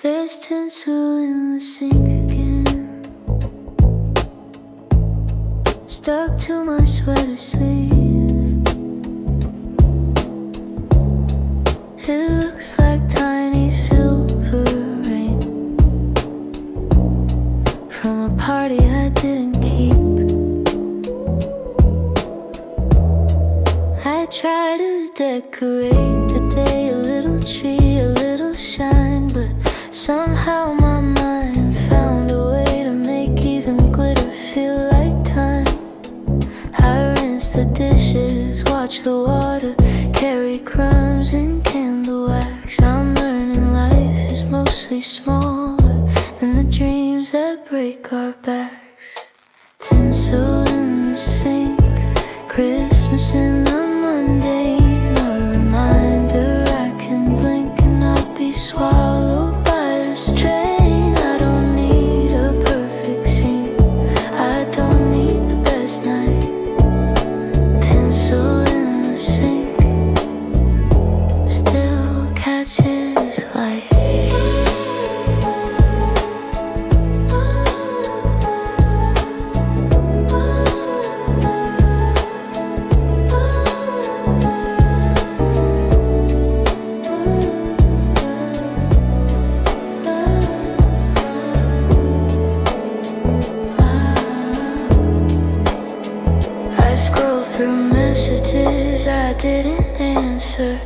There's tinsel in the sink again, stuck to my sweater sleeve. It looks like tiny silver rain from a party I didn't keep. I try to decorate the day, a little tree, a little shine, but somehow my mind found a way to make even glitter feel like time. I rinse the dishes, watch the water carry crumbs and candle wax. I'm learning life is mostly smaller than the dreams that break our backs. Tinsel in the sink, Christmas in the mundane, a reminder I can blink and not be swallowed by this train. I don't need a perfect scene, I don't need the best night. Tinsel in the sink still catches light. I scroll through messages I didn't answer,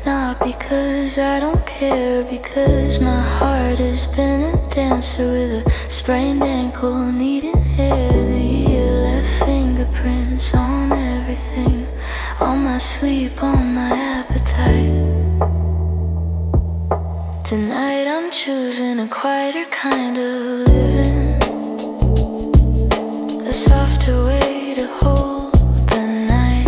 not because I don't care, because my heart has been a dancer with a sprained ankle, needing air. The year left fingerprints on everything, on my sleep, on my appetite. Tonight I'm choosing a quieter kind of living, a softer way to hold the night.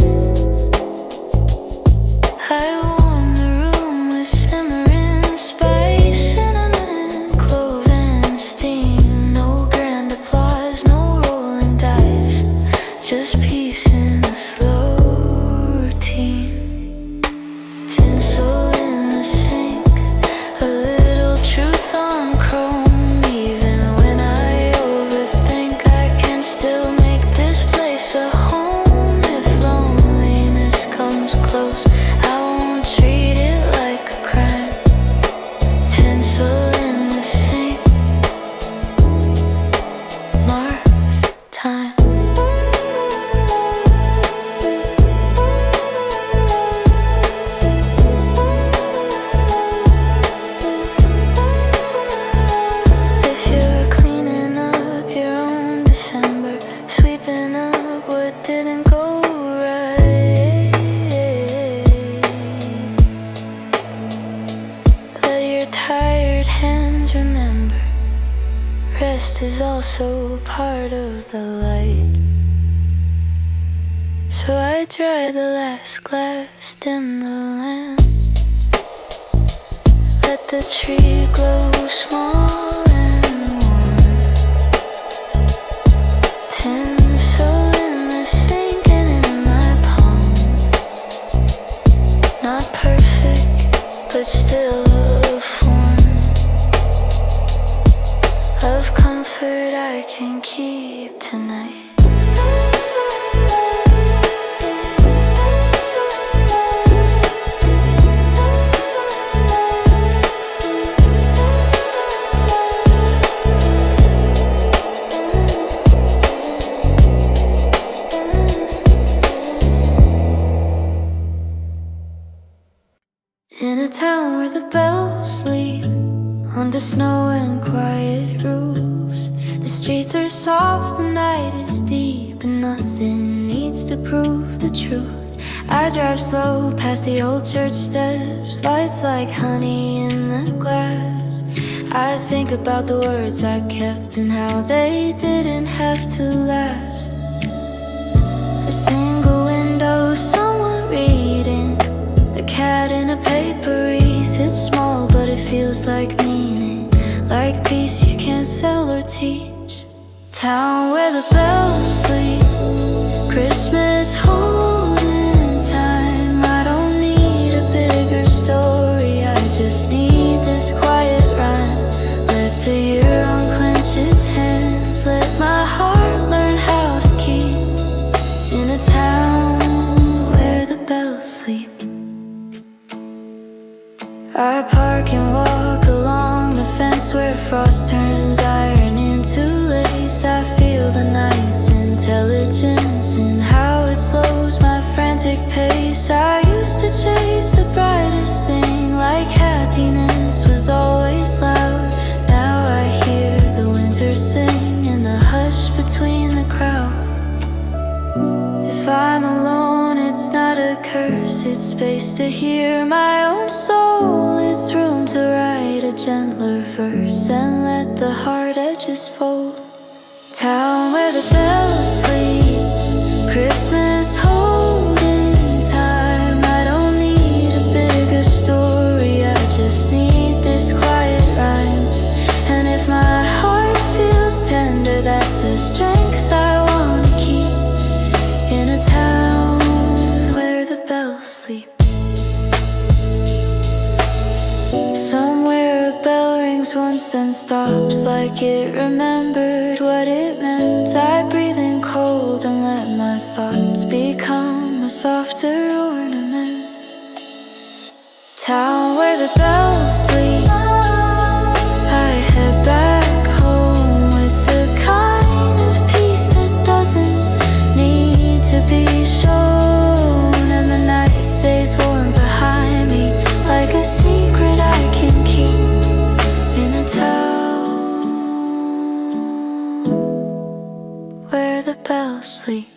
I warm the room with simmering spice, cinnamon, clove and steam. No grand applause, no rolling dice, just peace in a slow routine. Tinsel in the sink, a little truth on chrome. Even when I overthink, I can still make this place a home. If loneliness comes close, I won't treat it like a crime. Tinsel in the sink marks time. If you're cleaning up your own December, sweeping up what didn't go right, let your tired hands remember, rest is also part of the light. So I dry the last glass, dim the lamp, let the tree glow small and warm. Tinsel in the sink and in my palm, not perfect, but still a form of comfort I can keep tonight. In a town where the bells sleep under snow and quiet roofs, the streets are soft, the night is deep, and nothing needs to prove the truth. I drive slow past the old church steps, lights like honey in the glass. I think about the words I kept and how they didn't have to last. A single window, someone reading, the cat in a paper wreath. It's small but it feels like meaning, like peace you can't sell or teach. Town where the bells sleep, Christmas holding time. I don't need a bigger story, I just need this quiet rhyme. I park and walk along the fence where frost turns iron into lace. I feel the night's intelligence and how it slows my frantic pace. I used to chase the brightest thing like happiness was always loud. Now I hear the winter sing in the hush between the crowd. If I'm alone, it's not a curse. It's space to hear my own soul. It's room to write a gentler verse and let the hard edges fold. Town where the bells sleep, Christmas holding time. I don't need a bigger story, I just need this quiet rhyme. And if my heart feels tender, that's a strength I wanna keep. In a town where the bells sleep. Somewhere a bell rings once then stops, like it remembered what it meant. I breathe in cold and let my thoughts become a softer ornament. Town where the bells sleep, I head back home with the kind of peace that doesn't need to be shown. And the night stays warm behind me like a secret I can keep. In a town where the bells sleep.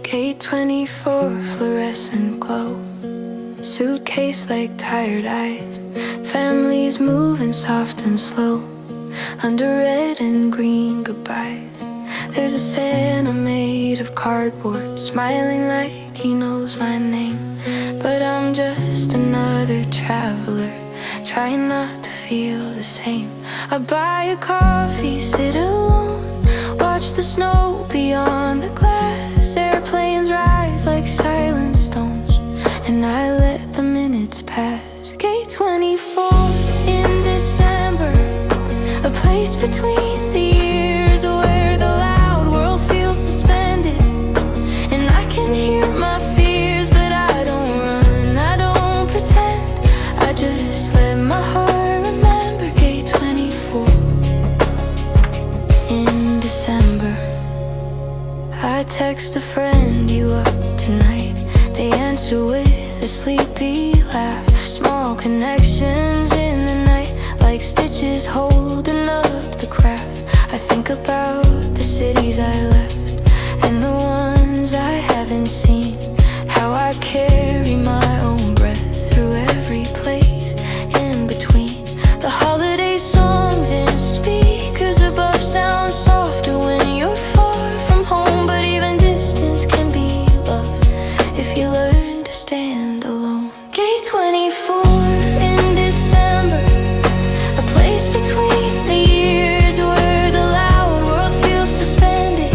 Gate 24, fluorescent glow, suitcase like tired eyes, families moving soft and slow under red and green goodbyes. There's a Santa made of cardboard, smiling like he knows my name, but I'm just another traveler, trying not to feel the same. I buy a coffee, sit alone, watch the snow beyond the glass. Airplanes rise like silent stones, and I let the minutes pass. Gate 24 in December, a place between the years where the loud world feels suspended. And I can hear my fears, but I don't run, I don't pretend, I just let my heart remember. Gate 24 in December. I text a friend, you up tonight? They answer with a sleepy laugh. Small connections in the night, like stitches holding up the craft. I think about the cities I left and the ones I haven't seen. How I carry my own breath through every place in between. The holiday songs in speakers above sound softer when you're far from home. But even distance can be love if you learn to stand alone. Gate 24 in December, a place between the years where the loud world feels suspended.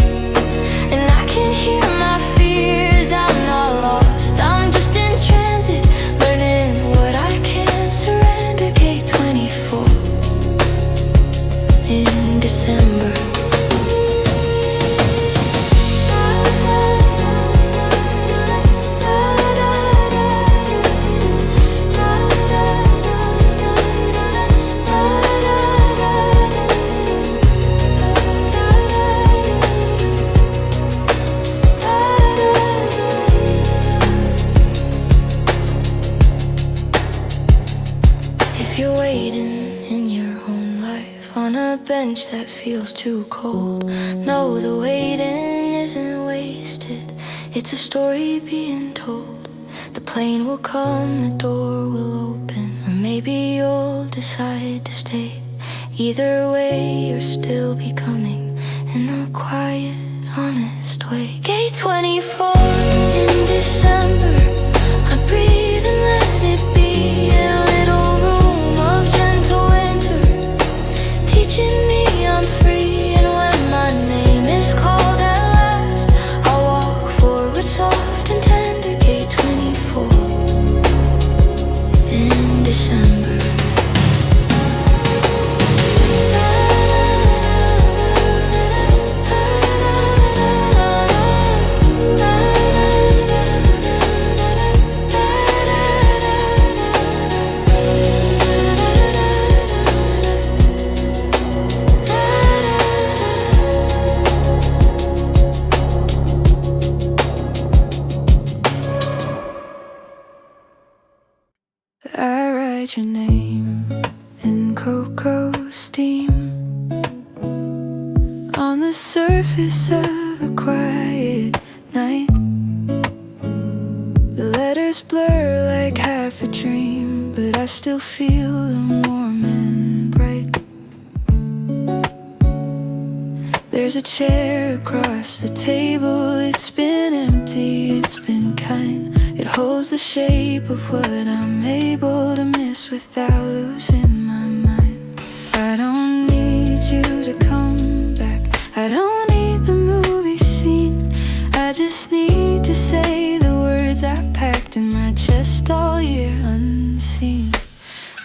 And I can hear my fears, I'm not lost, I'm just in transit, learning what I can surrender. Gate 24 in December. If you're waiting in your own life on a bench that feels too cold, know the waiting isn't wasted, it's a story being told. The plane will come, the door will open, or maybe you'll decide to stay. Either way, you're still becoming in a quiet, honest way. Gate 24 in December, I breathe and let it be a little room of gentle winter, teaching me I'm free. And when my name is called at last, I'll walk forward soft and tender. Gate 24 in December. surface of a quiet night. The letters blur like half a dream, but I still feel them warm and bright. There's a chair across the table. It's been empty, it's been kind. It holds the shape of what I'm able to miss without losing my mind. I don't need you to come back, I don't need the movie scene. I just need to say the words I packed in my chest all year unseen.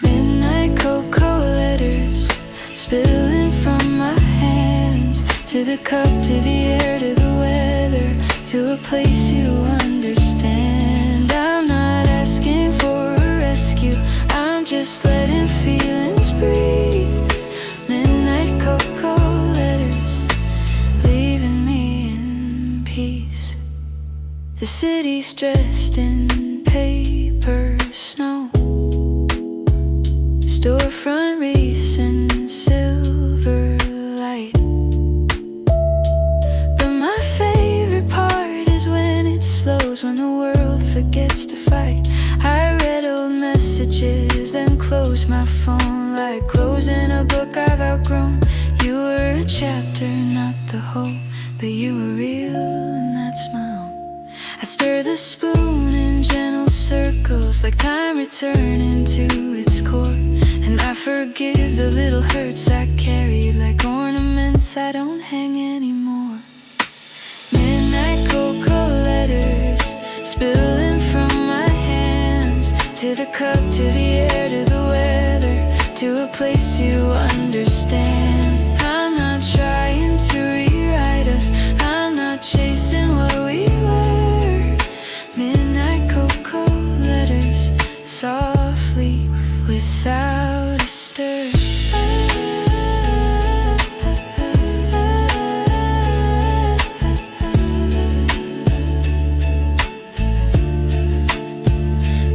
Midnight cocoa letters spilling from my hands, to the cup, to the air, to the weather, to a place you understand. I'm not asking for a rescue, I'm just letting feelings breathe. Midnight cocoa letters, leaving me in peace. The city's dressed in paper snow, storefront wreaths and silver light. But my favorite part is when it slows, when the world forgets to fight. I read old messages, then closed my phone, like closing a book I've outgrown. You were a chapter, not the whole, but you were real, and that's my own. I stir the spoon in gentle circles, like time returning to its core. And I forgive the little hurts I carried, like ornaments I don't hang anymore. Midnight cocoa letters spilling from my hands, to the cup, to the air, to the weather, to a place you understand. I'm not trying to rewrite us, I'm not chasing what we were. Midnight cocoa letters, softly, without a stir.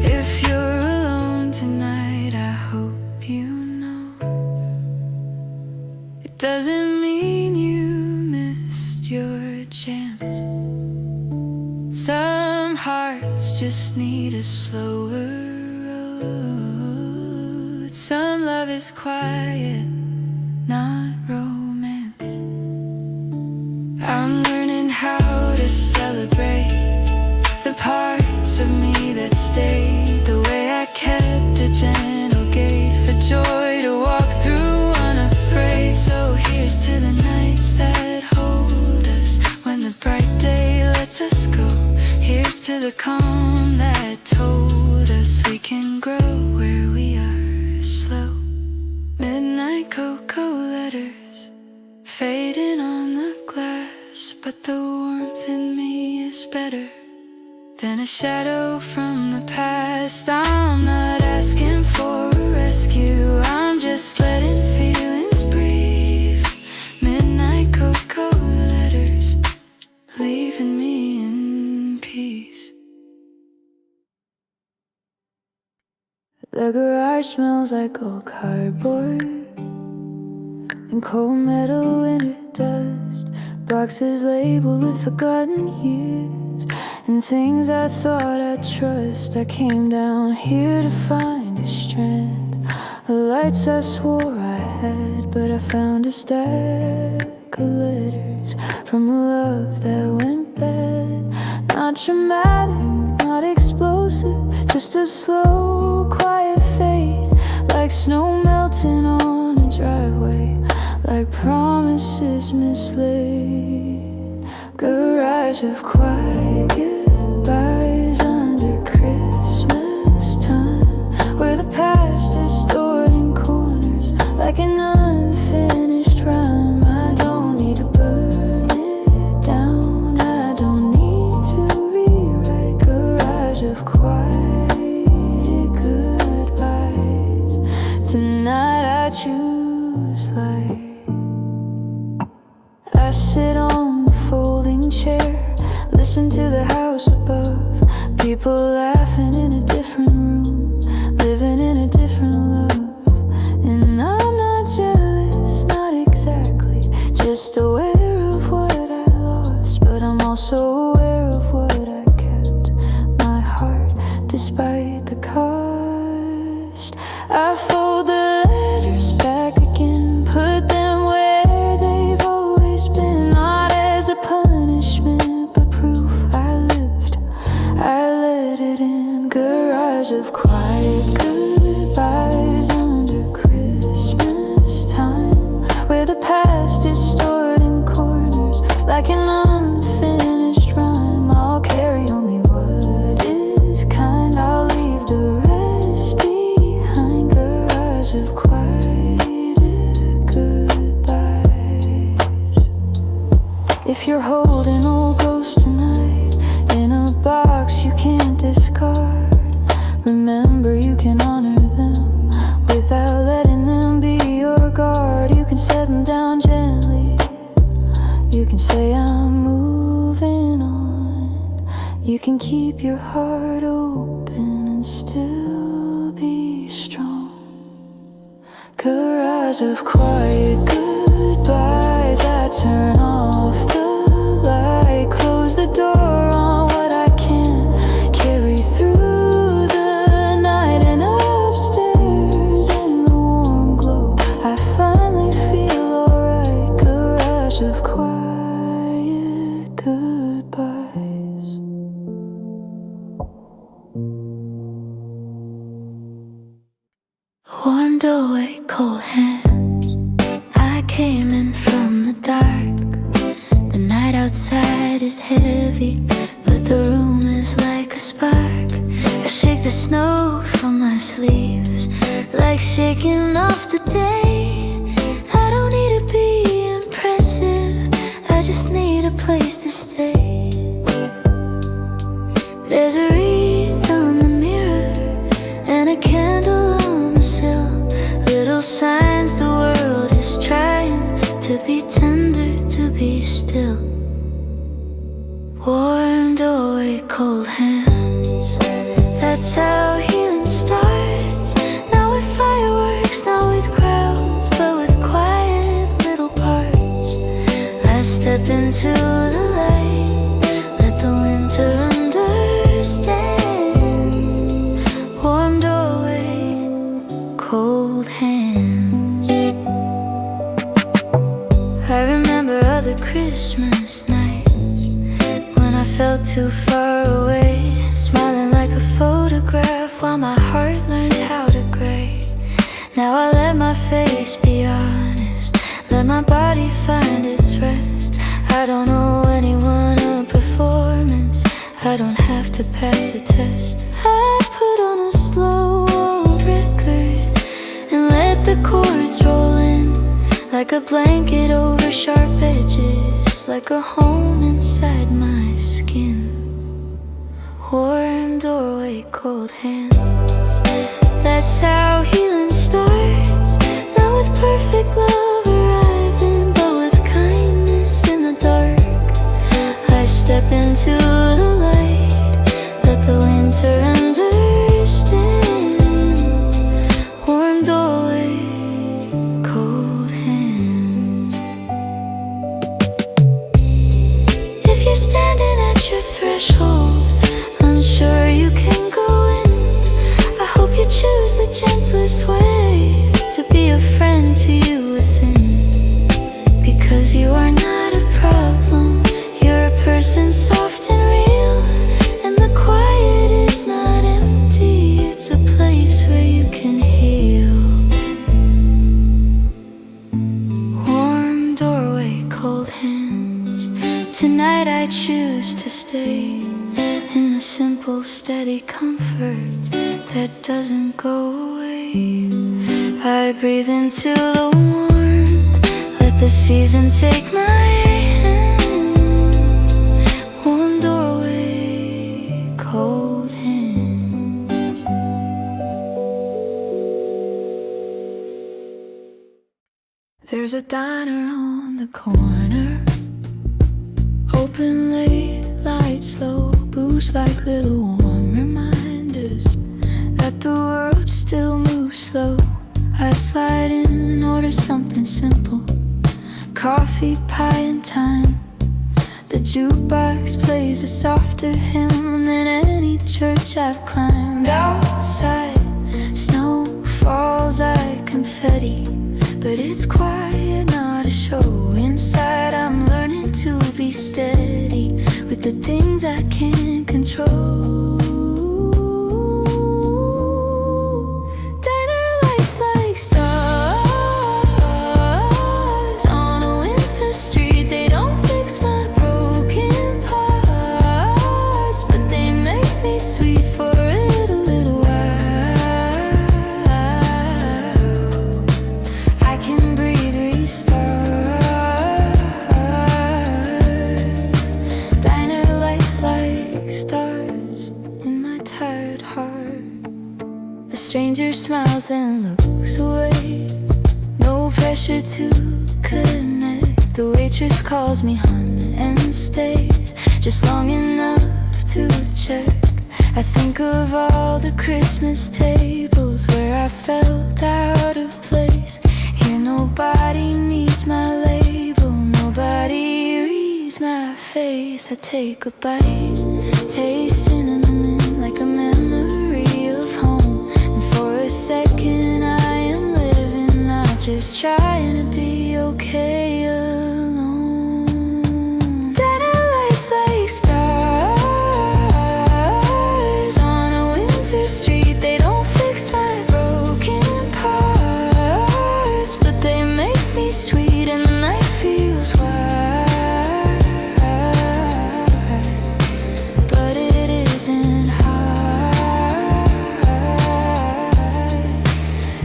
If you're alone tonight, I hope you know it doesn't mean you missed your chance. Some hearts just need a slower road. Some love is quiet, not romance. I'm learning how to celebrate the parts of me that stayed, the way I kept a gentle gate for joy to walk through unafraid. So here's to the nights that hold us, when the bright day lets us go. Here's to the calm that told us we can grow where we are slow. Midnight cocoa letters fading on the glass, but the warmth in me is better than a shadow from the past. I'm not asking for a rescue, I'm just letting feelings breathe. Midnight cocoa letters, leaving me in peace. The garage smells like old cardboard and cold metal winter dust, boxes labeled with forgotten years and things I thought I'd trust. I came down here to find a strand of lights I swore I had, but I found a stack of letters from a love that went bad. Not dramatic, not explosive, just a slow, quiet fade, like snow melting on a driveway, like promises mislaid. Garage of quiet goodbyes under Christmas time, where the past is stored in corners like an unfinished rhyme. I don't need to burn it down, I don't need to rewrite. Garage of quiet goodbyes, tonight I choose light. I sit on the folding chair, listen to the house above, people laughing in a different room, living in a different love. And I'm not jealous, not exactly, just aware of where the past is stored in corners like an unfinished rhyme. I'll carry only what is kind, I'll leave the rest behind. Garage of quieter goodbyes. If you're holding old ghosts tonight in a box you can't discard, remember you can honor them without letting them be your guard. You can set them down gently, you can say I'm moving on. You can keep your heart open and still be strong. Garage of quiet goodbyes. I turn off the light, close the door on what I can't carry through the night. And upstairs in the warm glow I finally feel alright. Garage of quiet goodbyes. Warmed away cold hands, I came in from the dark. The night outside is heavy, but the room is like a spark. I shake the snow from my sleeves, like shaking off the day. I don't need to be impressive, I just need a place to stay. There's a wreath on the mirror and a candle on the sill. Little signs the world is trying to be tender, to be still. Warmed away cold hands, that's how healing starts. Not with fireworks, not with crowds, but with quiet little parts. I step into the light, let the winter understand. Warmed away cold hands. I remember other Christmas nights when I felt too far away, smiling like a photograph while my heart learned how to gray. Now I let my face be honest, let my body find its rest. I don't owe anyone a performance, I don't have to pass a test. I put on a slow old record and let the chords roll in, like a blanket over sharp edges, like a home inside my skin. Warm doorway, cold hands, that's how healing starts. Not with perfect love arriving, but with kindness in the dark. I step into the light, let the winter understand. Warm doorway, cold hands. If you're standing at your threshold, unsure you can go in, I hope you choose the gentlest way to be a friend to you within. Because you are not a problem, you're a person soft and real. And the quiet is not empty, it's a place where you can heal. Warm doorway, cold hands. Tonight I choose to stay in the simple, steady comfort that doesn't go away. I breathe into the warmth, let the season take my hand. Warm doorway, cold hands. There's a diner on the corner, open late, lights low, booze like little warm reminders that the world still moves slow. I slide in, order something simple, coffee, pie and thyme. The jukebox plays a softer hymn than any church I've climbed. Outside, snow falls like confetti, but it's quiet, not a show. Inside, I'm learning to be steady with the things I can't control. Diner lights like stars, stranger smiles and looks away. No pressure to connect. The waitress calls me hon and stays just long enough to check. I think of all the Christmas tables where I felt out of place. Here nobody needs my label, nobody reads my face. I take a bite, taste cinnamon like a memory of home. And for a second I am living, not just trying to be okay alone. Dinner lights like stars on a winter street. They don't fix my broken parts, but they make me sweet and the night feels wide. But it isn't hard.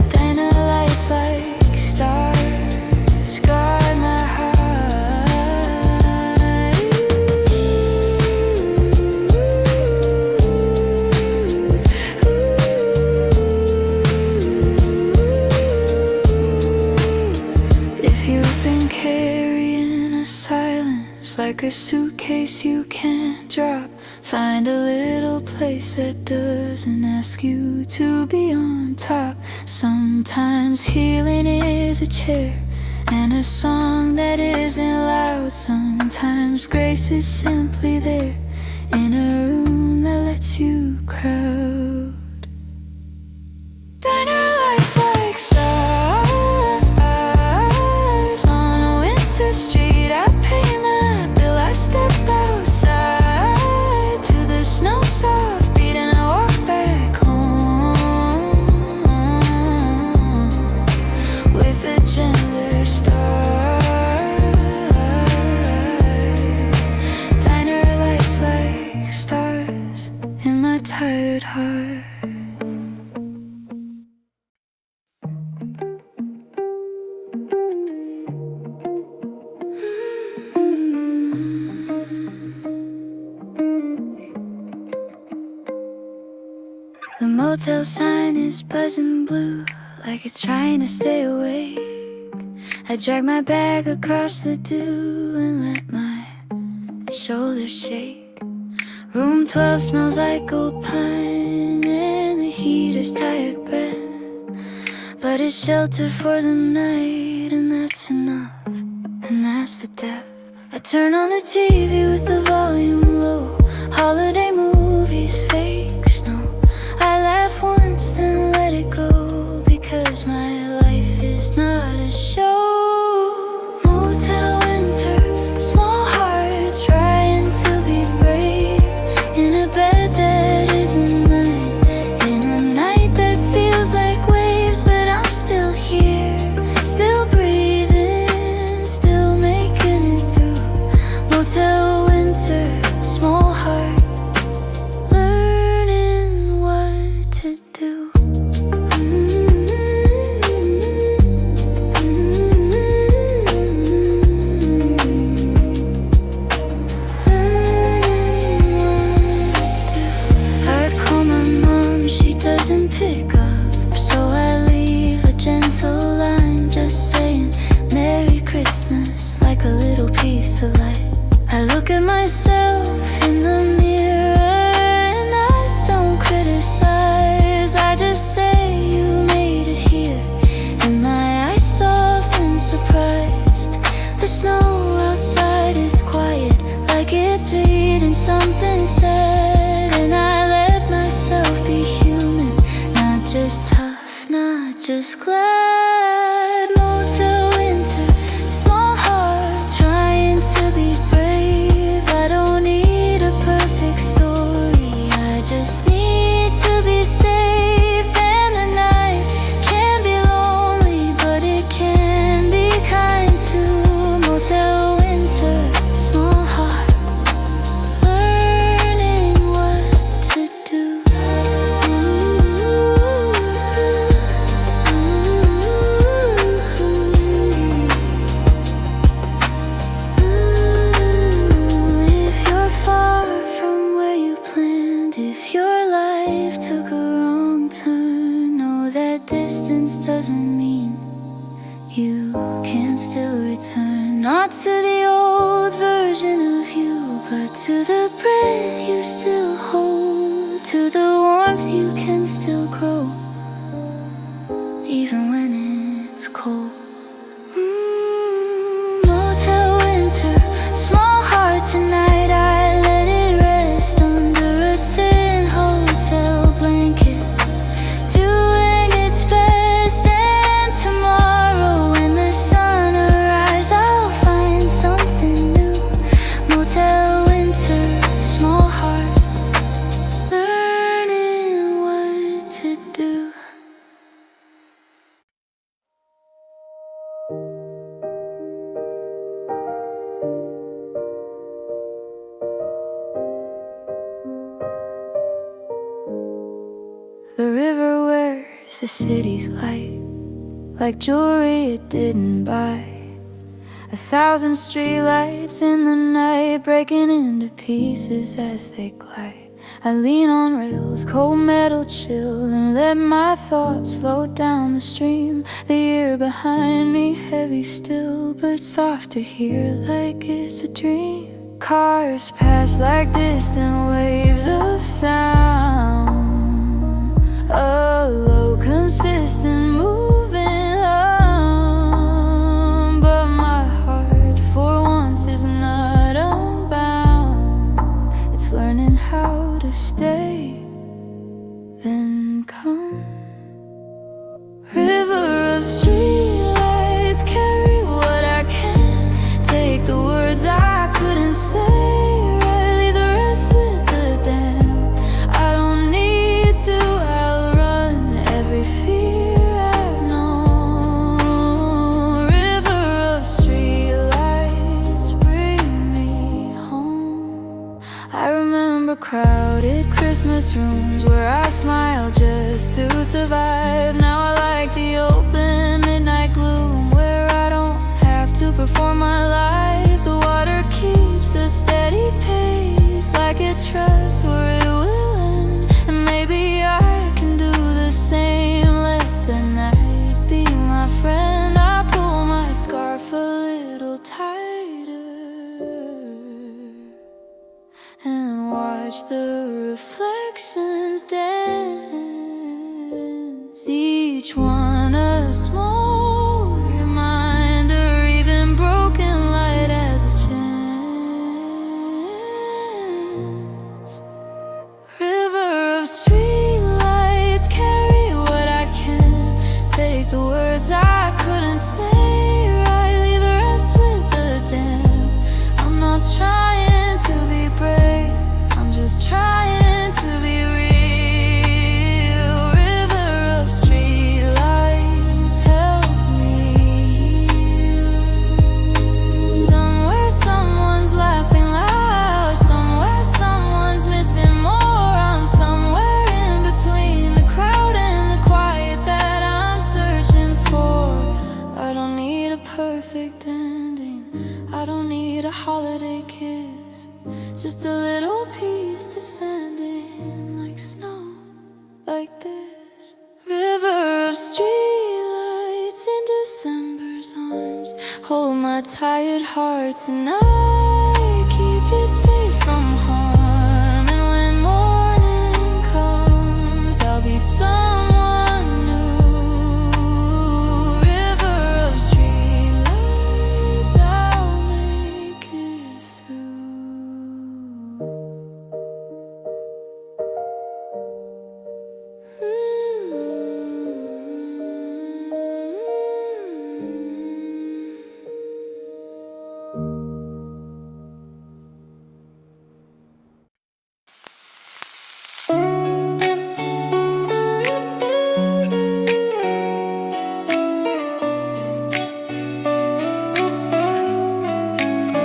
Dinner lights like stars guard my heart. If you've been carrying a silence like a suitcase you can't drop, find a little place that doesn't ask you to be on top. Sometimes healing is a chair and a song that isn't loud. Sometimes grace is simply there in a room that lets you crowd. Diner lights like stars on a winter street. I pay my bill, I step outside to the snow soft beat and I walk back home with a gentler start. Diner lights like stars in my tired heart. The motel sign is buzzing blue, like it's trying to stay awake. I drag my bag across the dew and let my shoulders shake. Room 12 smells like old pine and the heater's tired breath, but it's shelter for the night and that's enough, and that's the depth. I turn on the TV with the volume low, holiday movies, fake snow. I laugh once then let it go, because my life is not a show. Motel winter, small heart trying to be brave, in a bed that isn't mine, in a night that feels like waves, but I'm still here, still breathing, still making it through. Motel winter, small heart, learning what to do. I call my mom, she doesn't pick up, so I leave a gentle line just saying Merry Christmas, like a little piece of light. I look at myself in the mirror and I don't criticize, I just say you made it here, and my eyes soften surprised. The snow outside is quiet, like it's reading something sad, and I let myself be human, not just tough, not just glad. Motel winter, small heart trying to be brave. I don't need a perfect story, I just need to be safe. And the night can be lonely, but it can be kind too. Motel winter, small heart, learning what to do. doesn't mean you can still return. Not to the old version of you, but to the breath you still hold, to the warmth you can still grow, even when it's cold. Motel winter, small heart tonight, I let it rest under a thin hotel blanket, doing its best. And tomorrow when the sun arrives, I'll find something new. Motel winter, small heart, learning what to do. The river wears the city's light like jewelry it didn't buy. 1,000 streetlights in the night, breaking into pieces as they glide. I lean on rails, cold metal chill, and let my thoughts float down the stream. The year behind me heavy still, but soft to hear like it's a dream. Cars pass like distant waves of sound, a low, consistent moving hum. But my heart for once is not unbound. It's learning how to stay, then come. River of streetlights, carry what I can, take the words I couldn't say, right, leave the rest with the damn. I don't need to outrun every fear I've known. River of streetlights, bring me home. I remember crowded Christmas rooms where I smiled just to survive. Now I like the open midnight gloom where I don't have to perform my life. The water keeps a steady pace, like it trusts where it will end. And maybe I can do the same, let the night be my friend. I pull my scarf a little tighter and watch the reflections dance, each one a small reminder, even broken light as a chance. River of streetlights, carry what I can, take the words I couldn't say, right, leave the rest with the damn. I'm not trying to be brave, I'm just trying to be real. River of streetlights, help me heal. Somewhere someone's laughing loud, somewhere someone's missing more. I'm somewhere in between the crowd and the quiet that I'm searching for. I don't need a perfect ending, I don't need a holiday kiss, just a little piece descending like snow, like this. River of streetlights in December's arms, hold my tired heart tonight, keep it safe from harm. And when morning comes, I'll be someone new. River of streetlights, I'll make it through.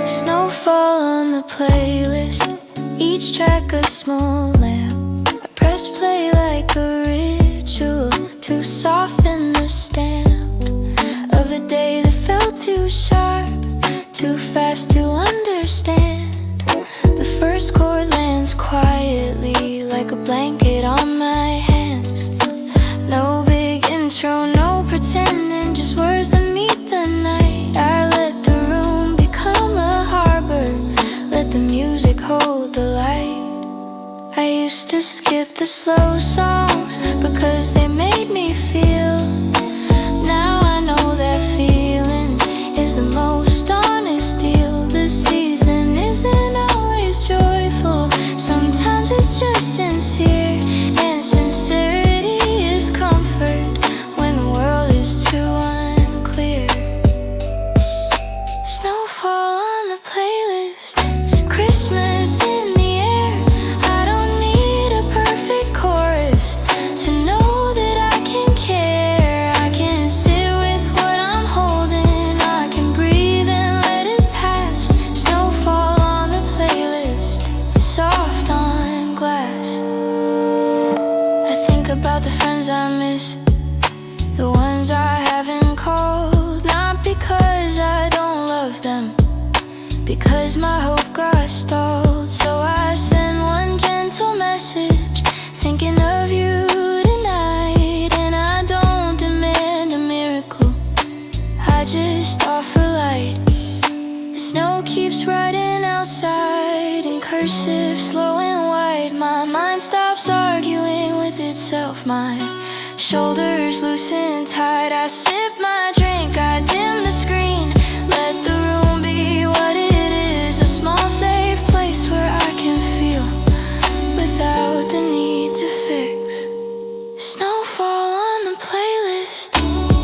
Snowfall on the playlist, each track a small lamp. I press play like a ritual to soften the stamp of a day that felt too sharp, too fast to understand. The first chord lands quietly like a blanket on my hands. No big intro, no pretend. the light. I used to skip the slow songs because they made me feel. Now I know that feeling is the most honest deal. The season isn't always joyful, sometimes it's just sincere. And sincerity is comfort when the world is too unclear. Snowfall on the playlist, Christmas in the air. I don't need a perfect chorus to know that I can care. I can sit with what I'm holding, I can breathe and let it pass. Snowfall on the playlist, soft on glass. I think about the friends I miss, the ones I haven't called. Not because I don't love them, because my hope got stalled. So I send one gentle message, thinking of you tonight. And I don't demand a miracle, I just offer light. The snow keeps riding outside in cursive, slow and white. My mind stops arguing with itself, my shoulders loosen tight. I sip my drink, I dim the screen, let the room be what it is. A small safe place where I can feel without the need to fix. Snowfall on the playlist,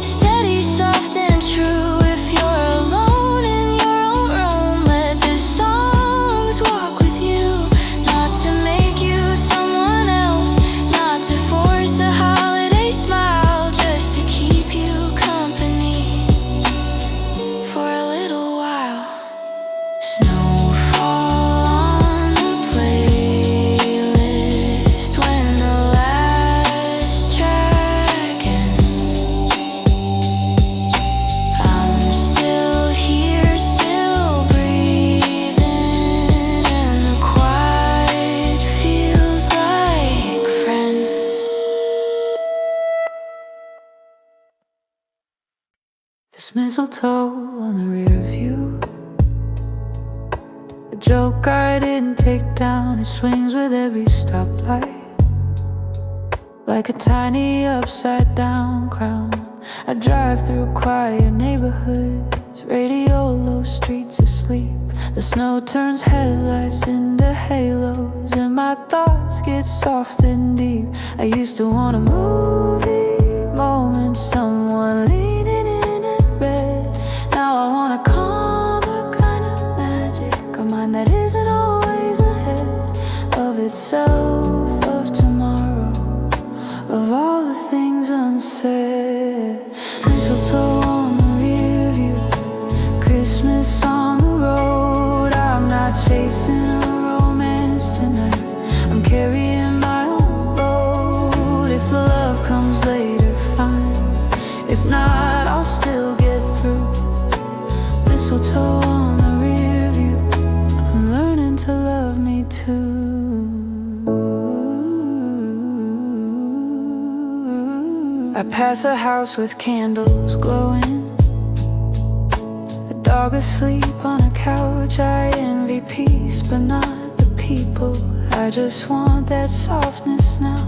steady, soft and true. If you're alone in your own room, let the songs walk with you. Not to make you someone else, not to force a holiday smile, just to keep you company for a little while. Snowfall on the playlist when the last track ends. I'm still here, still breathing, and the quiet feels like friends. There's mistletoe on the rear view, a joke I didn't take down. It swings with every stoplight, like a tiny upside down crown. I drive through quiet neighborhoods, radio low, streets asleep. The snow turns headlights into halos, and my thoughts get soft and deep. I used to want a movie moment, someone leaning in at red. Now I want a calmer kind of magic, a mind that isn't always ahead of itself, of tomorrow, of all the things unsaid. Mistletoe on the rear view, Christmas on the road. I'm not chasing a romance tonight, I'm carrying my own load. If love comes later, fine. If not, I'll still get through. Mistletoe on the rear view, I'm learning to love me too. I pass a house with candles glowing, a dog asleep on a couch. I envy peace, but not the people. I just want that softness now.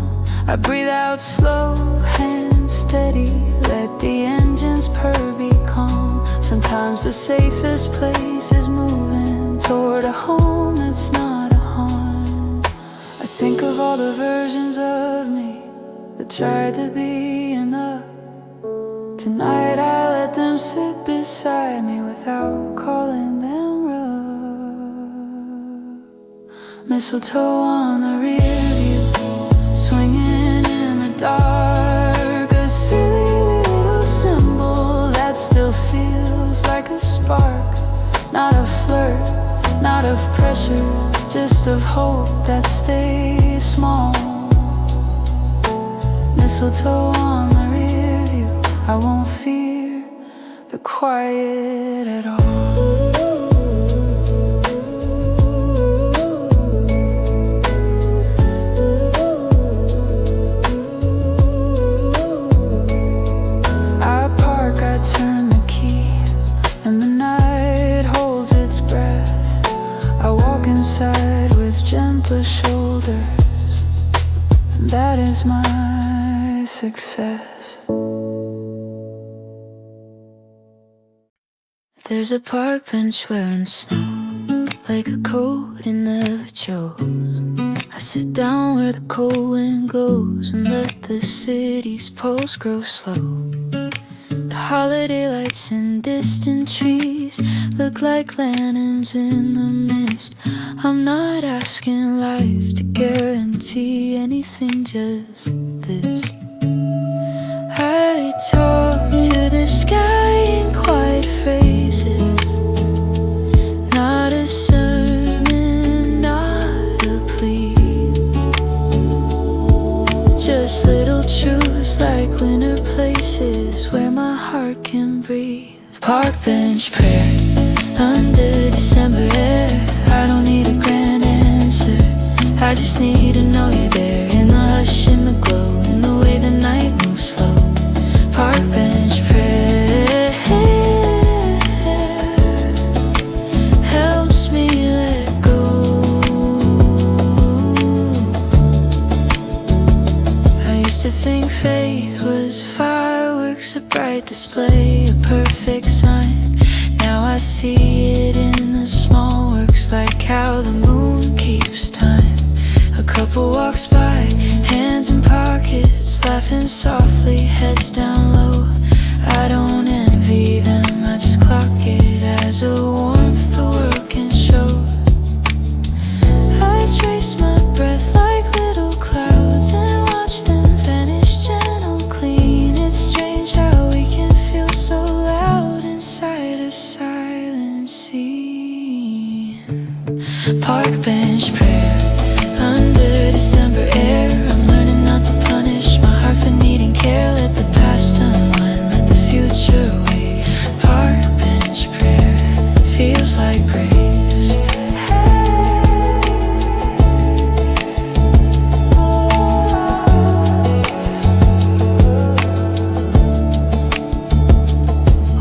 I breathe out slow, hands steady, let the engines purr, be calm. Sometimes the safest place is moving toward a home that's not a harm. I think of all the versions of me that tried to be enough. Tonight I let them sit beside me without calling them rough. Mistletoe on the rear view, swinging in the dark. A silly little symbol that still feels like a spark. Not a flirt, not of pressure, just of hope that stays small. Mistletoe on the rear view, I won't fear the quiet at all. I park, I turn the key, and the night holds its breath. I walk inside with gentle the shoulders. That is my success. There's a park bench wearing snow, like a coat it never chose. I sit down where the cold wind goes and let the city's pulse grow slow. The holiday lights and distant trees look like lanterns in the mist. I'm not asking life to guarantee anything, just this. I talk to the sky in quiet phrases. Not a sermon, not a plea. Just little truths like winter places where my heart can breathe. Park bench prayer under December air. I don't need a grand answer, I just need to know you're there. In the hush, in the glow, in the way the night moves slow. Park bench prayer helps me let go. I used to think faith was fireworks, a bright display, a perfect sign. Now I see it in the small works, like how the moon keeps time. A couple walks by, hands in pockets, laughing softly, heads down low. I don't envy them, I just clock it as a warmth the world can show. I trace my breath like little clouds and watch them vanish gentle clean. It's strange how we can feel so loud inside a silent scene. Park bench prayer under December air. I'm learning not to punish my heart for needing care. Let the past unwind, let the future wait. Park bench prayer feels like grace.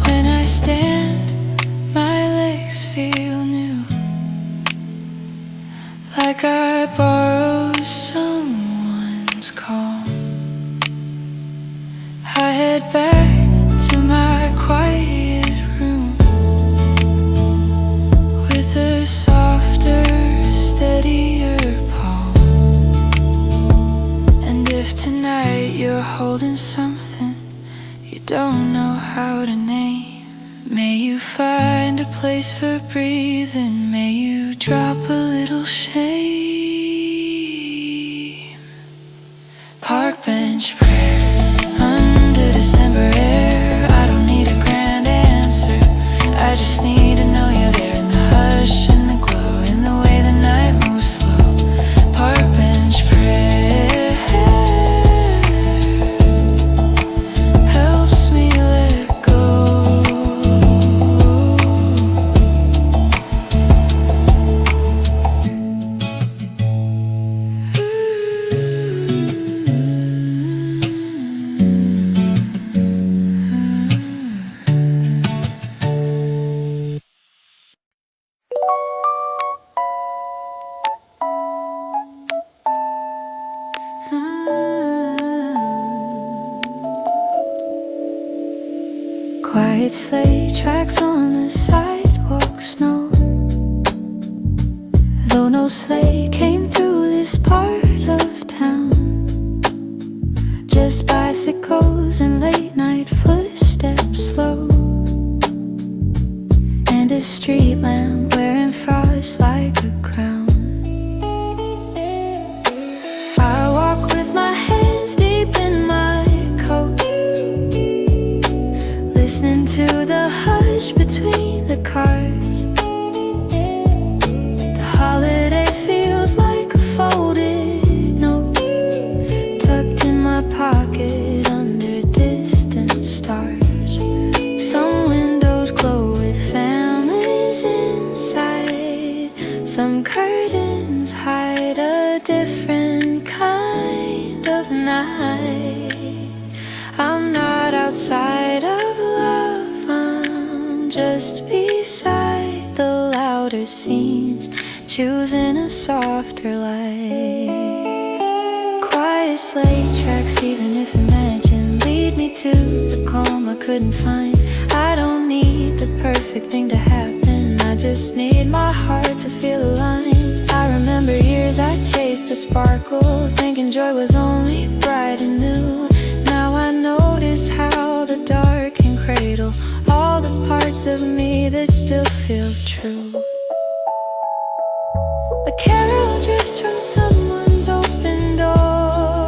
When I stand, my legs feel new, like I borrowed someone's calm. I head back to my quiet room with a softer, steadier palm. And if tonight you're holding something you don't know how to name, may you find a place for breathing, may you drop a little shame. Park bench prayer under December air. I don't need a grand answer, I just need to know you're there. In the hush, in the glow, in the way the night moves slow. Park bench prayer helps me let go. Quiet sleigh tracks on the sidewalk, snow. Though no sleigh came through this part of town, just bicycles and late night footsteps slow, and a street lamp wearing frost like a crown. I walk with my hands deep in my coat, listening to the hush between the cars. The holiday feels like a folded note, tucked in my pocket under distant stars. Some windows glow with families inside, some curtains hide a different kind of night. I'm not outside of love, I'm just beside the louder scenes, choosing a softer light. Quiet slate tracks, even if imagined, lead me to the calm I couldn't find. I don't need the perfect thing to happen, I just need my heart to feel aligned. I remember years I chased a sparkle, thinking joy was only bright and new. Now I notice how the dark can cradle all the parts of me that still feel true. A carol drifts from someone's open door,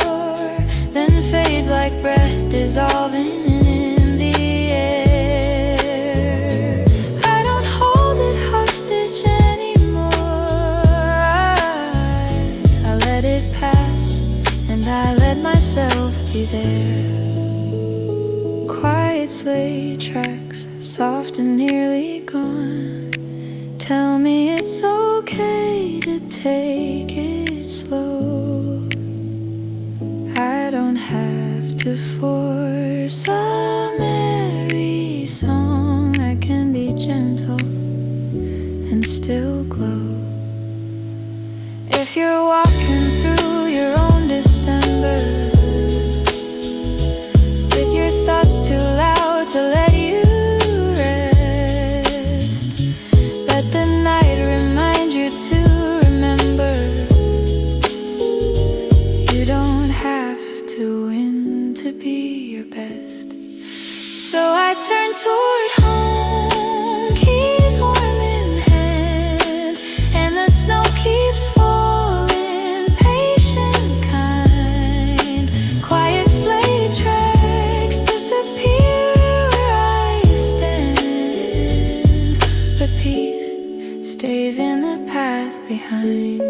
then fades like breath dissolving in the air. I don't hold it hostage anymore. I let it pass, and I let myself be there. Quiet sleigh tracks, soft and nearly gone, tell me it's okay to take it slow. I don't have to force a merry song, I can be gentle and still glow. If you're walking through your own December, with your thoughts too loud to let you rest, let the night remind you to remember, you don't have to win to be your best. So I turn toward home, keys warm in hand, and the snow keeps falling, patient, kind. Quiet sleigh tracks disappear where I stand, but peace stays in the path behind.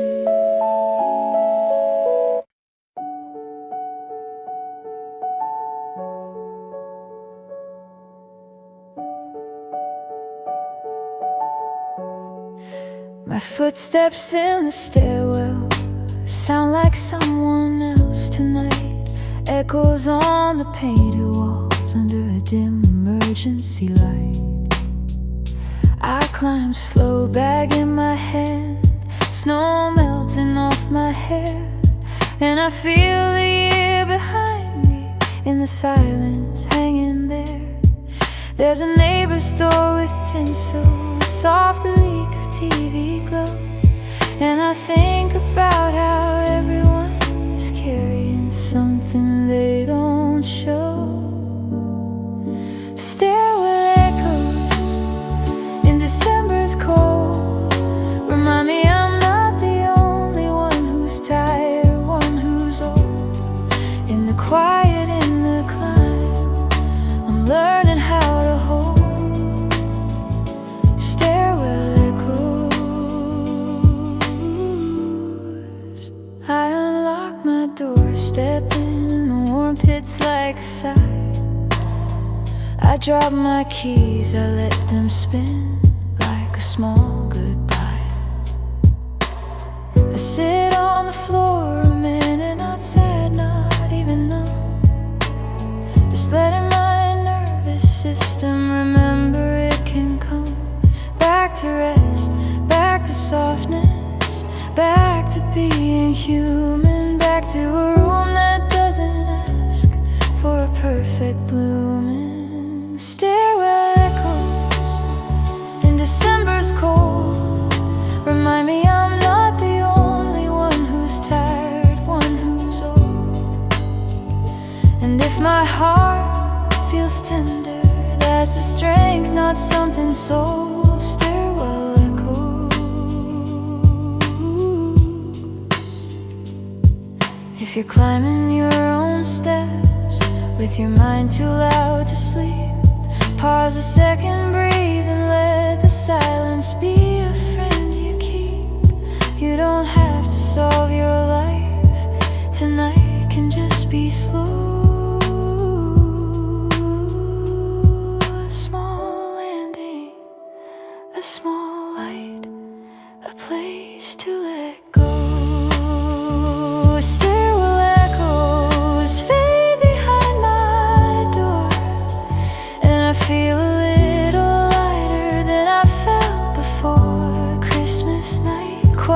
My footsteps in the stairwell sound like someone else tonight. Echoes on the painted walls under a dim emergency light. I climb slow, bag in my hand, snow melting off my hair, and I feel the year behind me in the silence hanging there. There's a neighbor's door with tinsel, a soft leak of TV glow, and I think about how everyone is carrying something they don't show. Stairwell echoes in December's cold, remind me I'm not the only one who's tired, one who's old. In the quiet, in the climb, I'm learning how to hold. Stairwell echoes. I unlock my door, step in, and the warmth hits like a sigh. I drop my keys, I let them spin like a small goodbye. I sit on the floor a minute, not sad, not even numb, just letting my nervous system remember it can come. Back to rest, back to softness, back to being human, back to a room that doesn't ask for a perfect blooming. Stairwell echoes in December's cold, remind me I'm not the only one who's tired, one who's old. And if my heart feels tender, that's a strength, not something sold. Stairwell echoes. If you're climbing your own steps with your mind too loud to sleep, pause a second, breathe, and let the silence be a friend you keep. You don't have to solve your life tonight, can just be slow. A small landing, a small light, a place to let go. Stairwell echoes fade behind my door, and I feel a little lighter than I felt before. Christmas night, quiet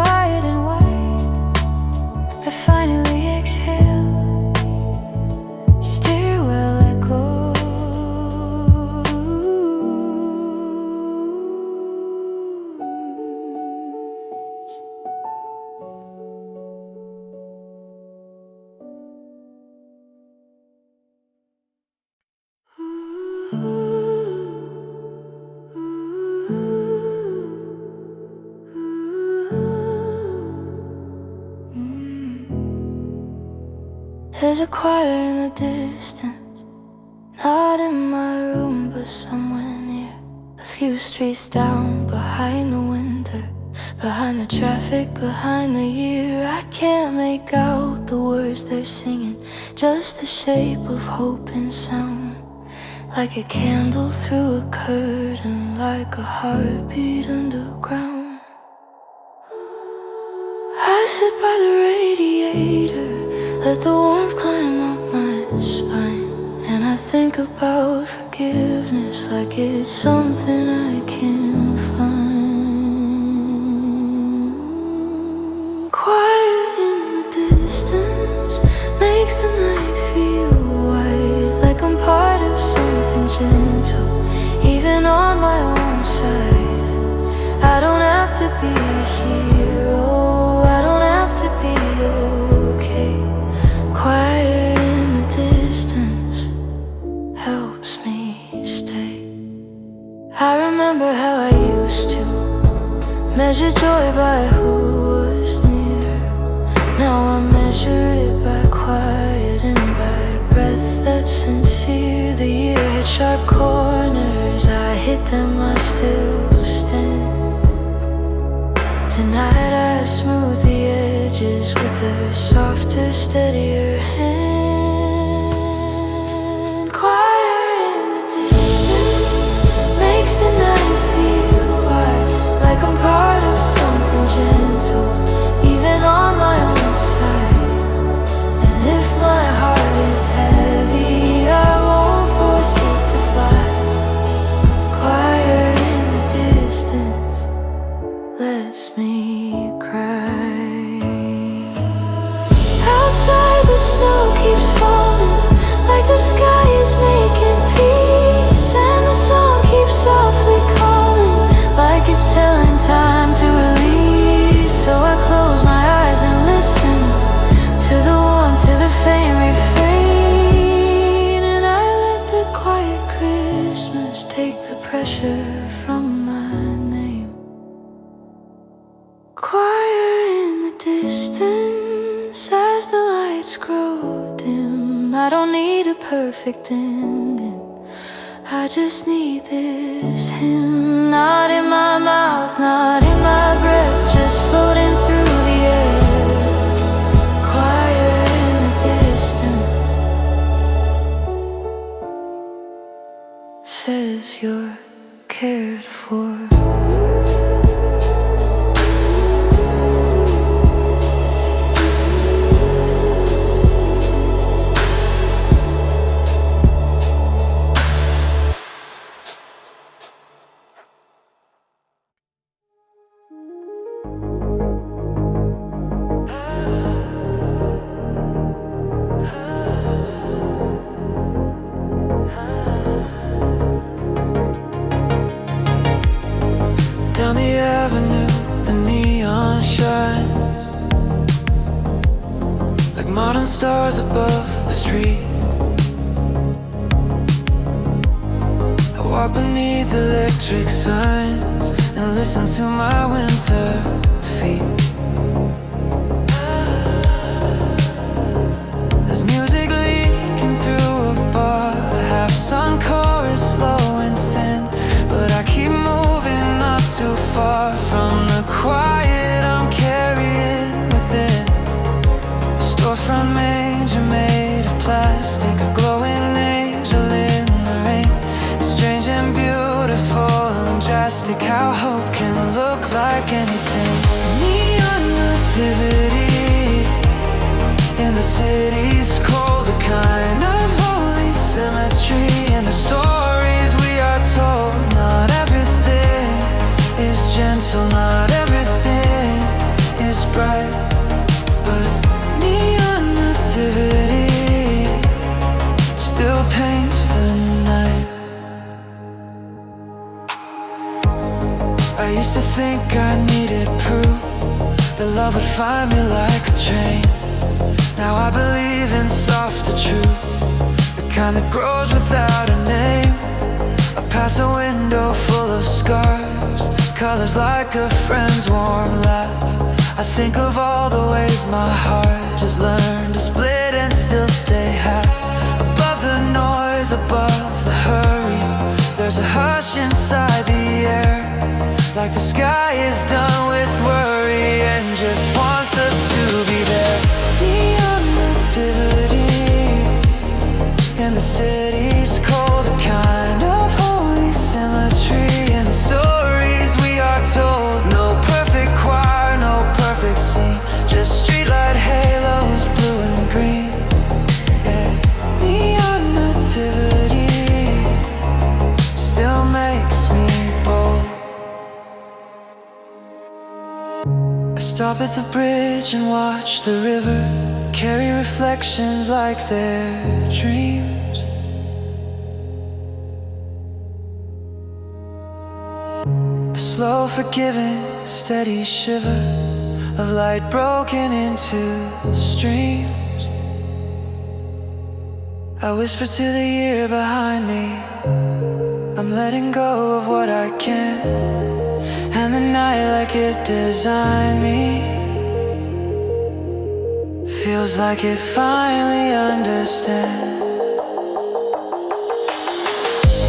There's a choir in the distance, not in my room but somewhere near. A few streets down, behind the winter, behind the traffic, behind the year. I can't make out the words they're singing, just the shape of hope and sound. Like a candle through a curtain, like a heartbeat underground. I sit by the radiator, let the warmth climb up my spine, and I think about forgiveness like it's something I can find. Quiet in the distance makes the night feel white, like I'm part of something gentle, even on my own side. I don't have to be a hero, I don't have to be okay. Quiet in the distance helps me stay. I remember how I used to measure joy by who was near. Now I measure it by quiet and by breath that's sincere. The year hit sharp corners, I hit them, I still stand. Tonight I smooth the edges with a softer, steadier hand. Choir in the distance makes the night feel wide, like I'm part of something gentle, even on my own side. And if my heart is heavy, I won't force it to fly. Choir in the distance lets me cry. Outside the snow keeps falling, like the sky is making peace, and the song keeps softly calling, like it's telling time to release. So I close my eyes and listen to the warmth, to the faint refrain, and I let the quiet Christmas take the pressure from my name. Choir in the distance as the lights grow dim. I don't need a perfect ending, I just need this hymn. Not in my mouth, not in my breath, just floating through the air. Choir in the distance says you're cared for. Down the avenue, the neon shines like modern stars above the street. I walk beneath electric signs and listen to my winter feet. There's music leaking through a bar, half-sung chorus slow and thin, but I keep moving, not too far from the quiet I'm carrying within. A storefront manger made of plastic, a glowing angel in the rain. It's strange and beautiful and drastic how hope can look like anything. Neon nativity in the city's cold, the kind of holy symmetry in the stories we are told. Not everything is gentle, not everything is bright, but neon nativity still paints the night. I used to think I needed proof that love would find me like a train. Now I believe in softer truth, the kind that grows without a name. I pass a window full of scars, colors like a friend's warm laugh. I think of all the ways my heart has learned to split and still stay half above the noise, above the hurry. There's a hush inside the air, like the sky is done with worry and just wants us to be there. Neon nativity in the city's cold, a kind of holy symmetry in the stories we are told. No perfect choir, no perfect scene, just streetlight halos, blue and green. Yeah. Neon nativity still makes me bold. I stop at the bridge and watch the river carry reflections like their dreams. A slow forgiving, steady shiver of light broken into streams. I whisper to the year behind me, I'm letting go of what I can't, and the night like it designed me feels like it finally understands.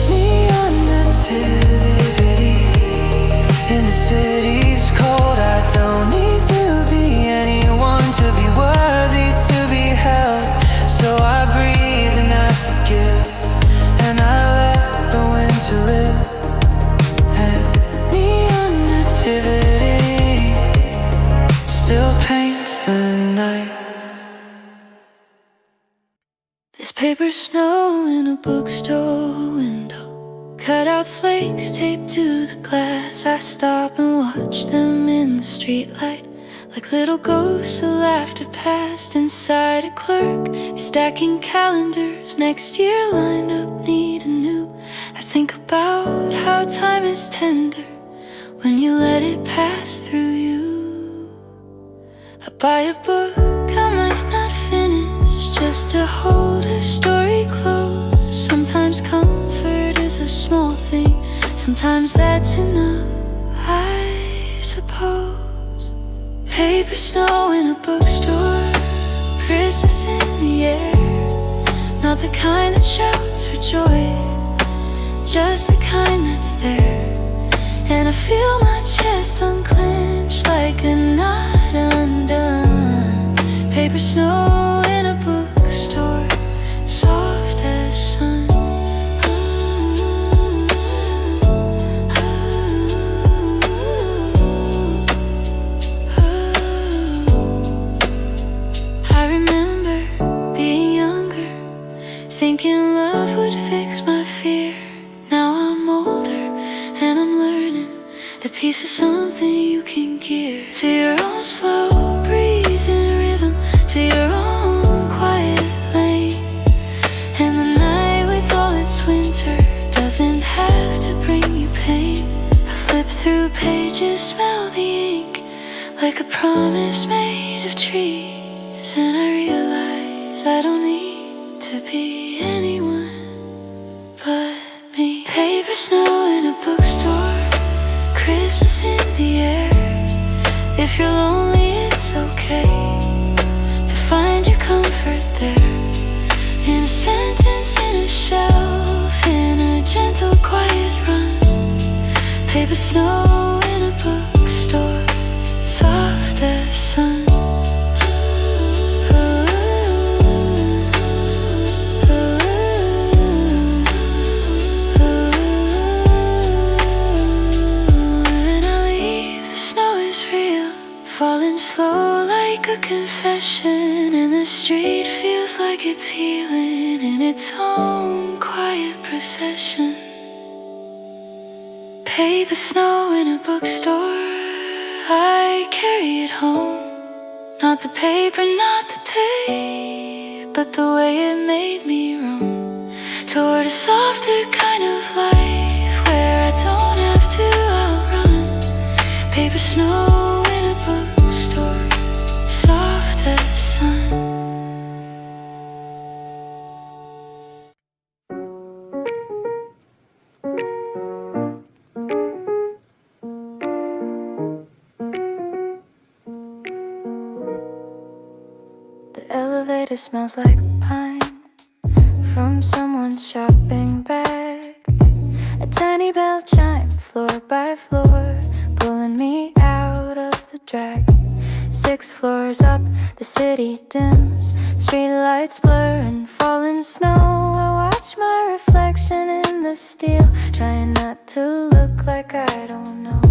Neon nativity in the city's cold. I don't need to be anyone to be worthy to be held. So I breathe and I forgive, and I let the winter live. And neon nativity still paints the night. There's paper snow in a bookstore window, cut out flakes taped to the glass. I stop and watch them in the streetlight, like little ghosts of laughter past. Inside a clerk is stacking calendars, next year lined up neat and new. I think about how time is tender when you let it pass through you. I buy a book I might not finish, just to hold a story close. Sometimes comfort is a small thing, sometimes that's enough, I suppose. Paper snow in a bookstore, Christmas in the air. Not the kind that shouts for joy, just the kind that's there. And I feel my chest unclench like a knot undone. Paper snow in a bookstore, soft as sun. I remember being younger, thinking love would fix my fear. Now I'm older and I'm learning that peace is something you can gear to your own slow breathing rhythm, to your own quiet lane. And the night with all its winter doesn't have to bring you pain. I flip through pages, smell the ink like a promise made of trees, and I realize I don't need to be anyone but me. Paper snow in a bookstore, Christmas in the air. If you're lonely, it's okay to find your comfort there, in a sentence, in a shelf, in a gentle quiet run. Paper snow in a bookstore, soft as sun. Falling slow like a confession, and the street feels like it's healing in its own quiet procession. Paper snow in a bookstore, I carry it home. Not the paper, not the tape, but the way it made me roam toward a softer kind of life where I don't have to outrun. Paper snow in a bookstore, soft as sun. The elevator smells like from someone's shopping bag. A tiny bell chime, floor by floor, pulling me out of the drag. 6 floors up, the city dims, streetlights blur and falling snow. I watch my reflection in the steel, trying not to look like I don't know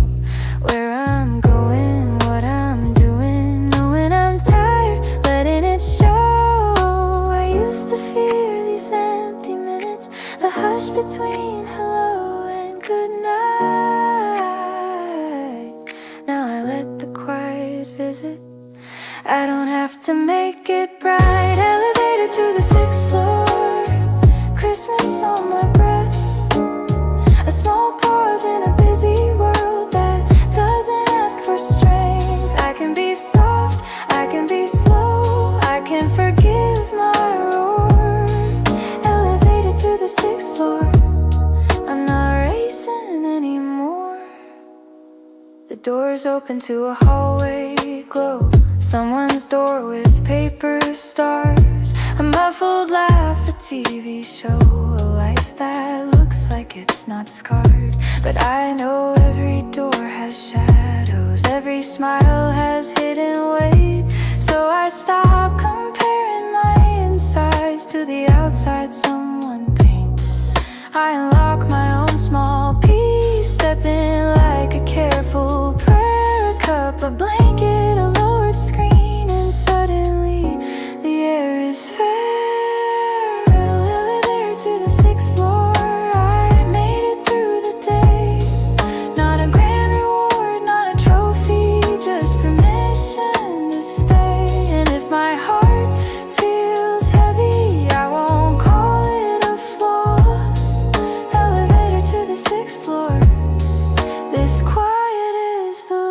where I'm going, what I'm doing, knowing I'm tired, letting it show. I used to fear these empty minutes, the hush between hello and goodnight. Now I let the quiet visit, I don't have to make it bright. Elevator to the 6th floor, Christmas on my breath. A small pause in a busy world that doesn't ask for strength. I can be soft, I can be slow, I can forgive my roar. Elevator to the 6th floor, I'm not racing anymore. The doors open to a hallway glow, someone's door with paper stars, a muffled laugh, a TV show, a life that looks like it's not scarred. But I know every door has shadows, every smile has hidden weight. So I stop comparing my insides to the outside someone paints. I unlock my own small piece, step in like a careful prayer, a cup, a blanket, a lowered screen, and suddenly the air is fair. Elevator to the 6th floor, I made it through the day. Not a grand reward, not a trophy, just permission to stay. And if my heart feels heavy, I won't call it a flaw. Elevator to the 6th floor, this quiet is the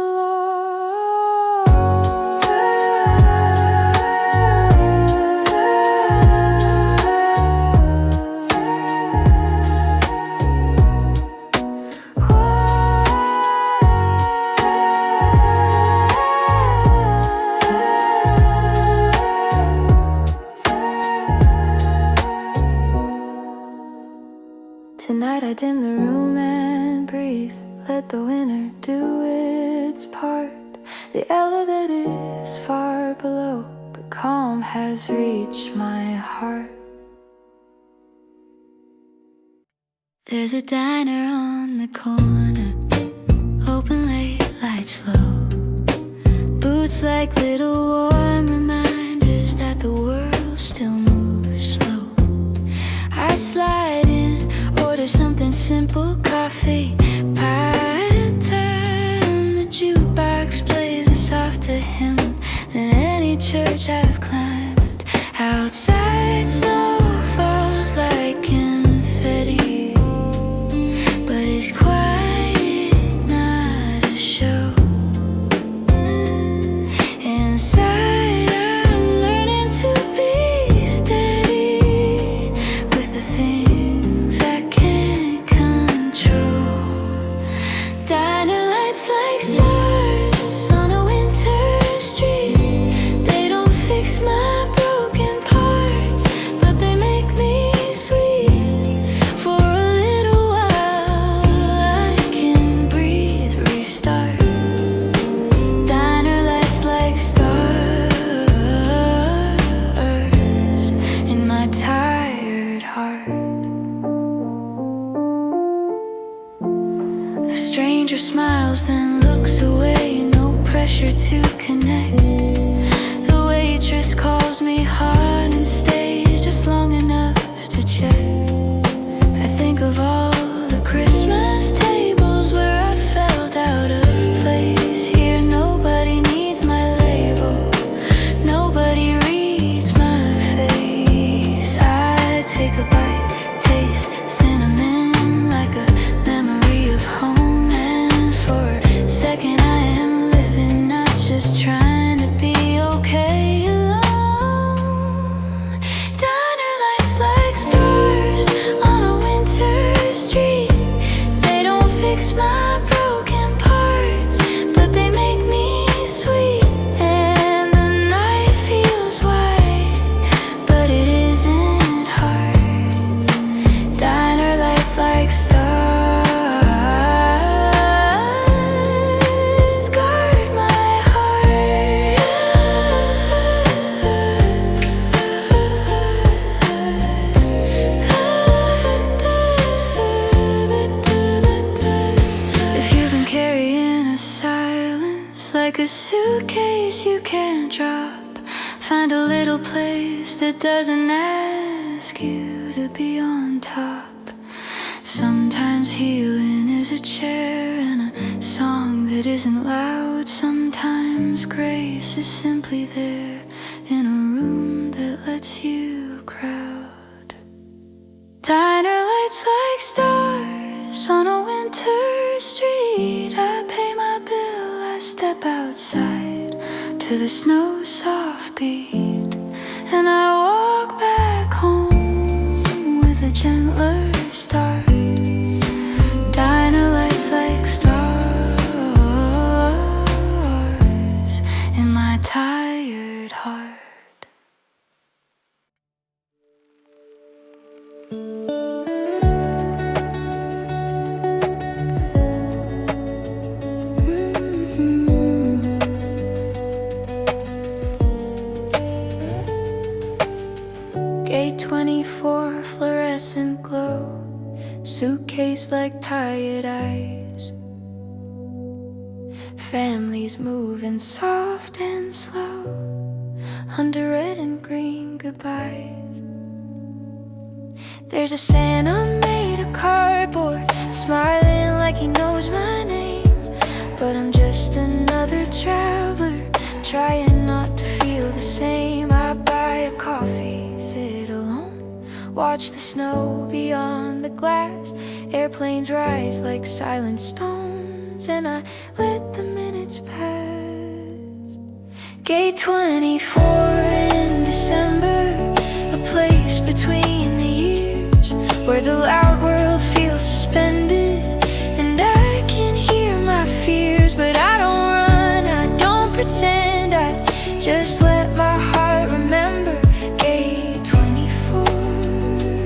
Tonight I dim the room and breathe, let the winter do its part. The elevator is far below, but calm has reached my heart. There's a diner on the corner, open late, lights low. Boots like little warm reminders that the world still moves slow. I slide in, order something simple, coffee, pie and time. The jukebox plays a softer hymn than any church I've climbed. Outside snow falls like confetti, but it's quiet, not a show. Inside I'm learning to be steady with the things I can't control. Diner lights like stars on a winter street. They don't fix my broken parts, but they make me sweet. For a little while I can breathe, restart. Diner lights like stars in my tired heart. A stranger smiles then looks away, no pressure to connect. The waitress calls me hard and stays just long enough to check. I think of all the Christmas tables where I felt out of place. Here nobody needs my label, nobody reads my face. I take a bite, taste cinnamon like a memory of home. And for a second I am living, not just trying to It's like a suitcase you can't drop. Find a little place that doesn't ask you to be on top. Sometimes healing is a chair and a song that isn't loud. Sometimes grace is simply there in a room that lets you crowd. Diner lights like stars on a winter street. I pay my bill, I step outside to the snow soft beat, and I walk back home with a gentler start. Diner lights like stars in my tired heart. Gate 24, fluorescent glow. Suitcase like tired eyes. Families moving soft and slow under red and green goodbyes. There's a Santa made of cardboard, smiling like he knows my name. But I'm just another traveler, trying not to feel the same. I buy a coffee, sit alone, watch the snow beyond the glass. Airplanes rise like silent stones, and I let the minutes pass. Gate 24 in December, a place between the years, where the loud world feels suspended, and I can hear my fears. But I don't run, I don't pretend, I just let my heart remember. Gate 24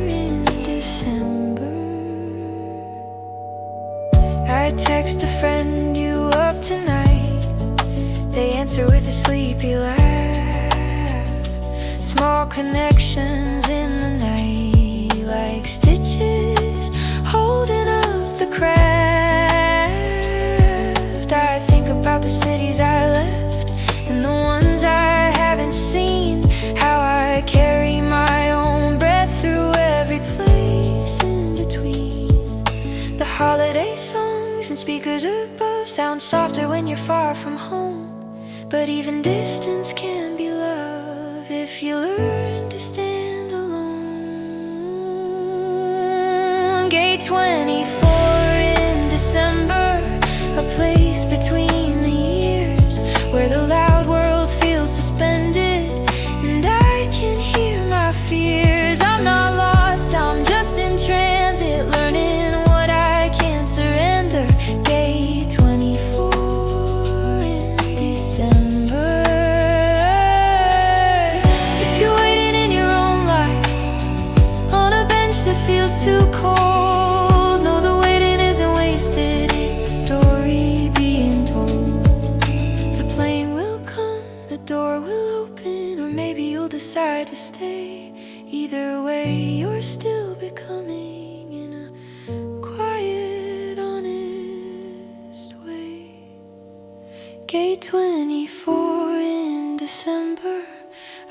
in December. I text a friend, you up tonight? They answer with a sleepy laugh. Small connections in the night, like stitches holding up the craft. I think about the cities I left and the ones I haven't seen, how I carry my own breath through every place in between. The holiday songs and speakers above sound softer when you're far from home, but even distance can be love if you learn to stand alone. Gate 24 in December, a place between the years, where the loud world feels suspended, and I can hear my fears. I'm not lost, I'm just in transit, learning what I can't surrender. Gate 24 in December. If you're waiting in your own life on a bench that feels too cold, know the waiting isn't wasted, it's a story being told. The plane will come, the door will open, or maybe you'll decide to stay. Either way, you're still becoming in a quiet, honest way. Gate 24 in December,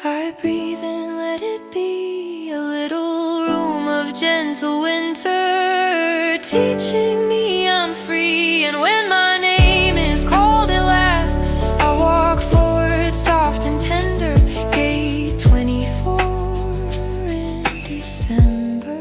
I breathe and let it be a little room of gentle winter, teaching me I'm free. And when my name is called at last, I walk forward soft and tender. Gate 24 in December.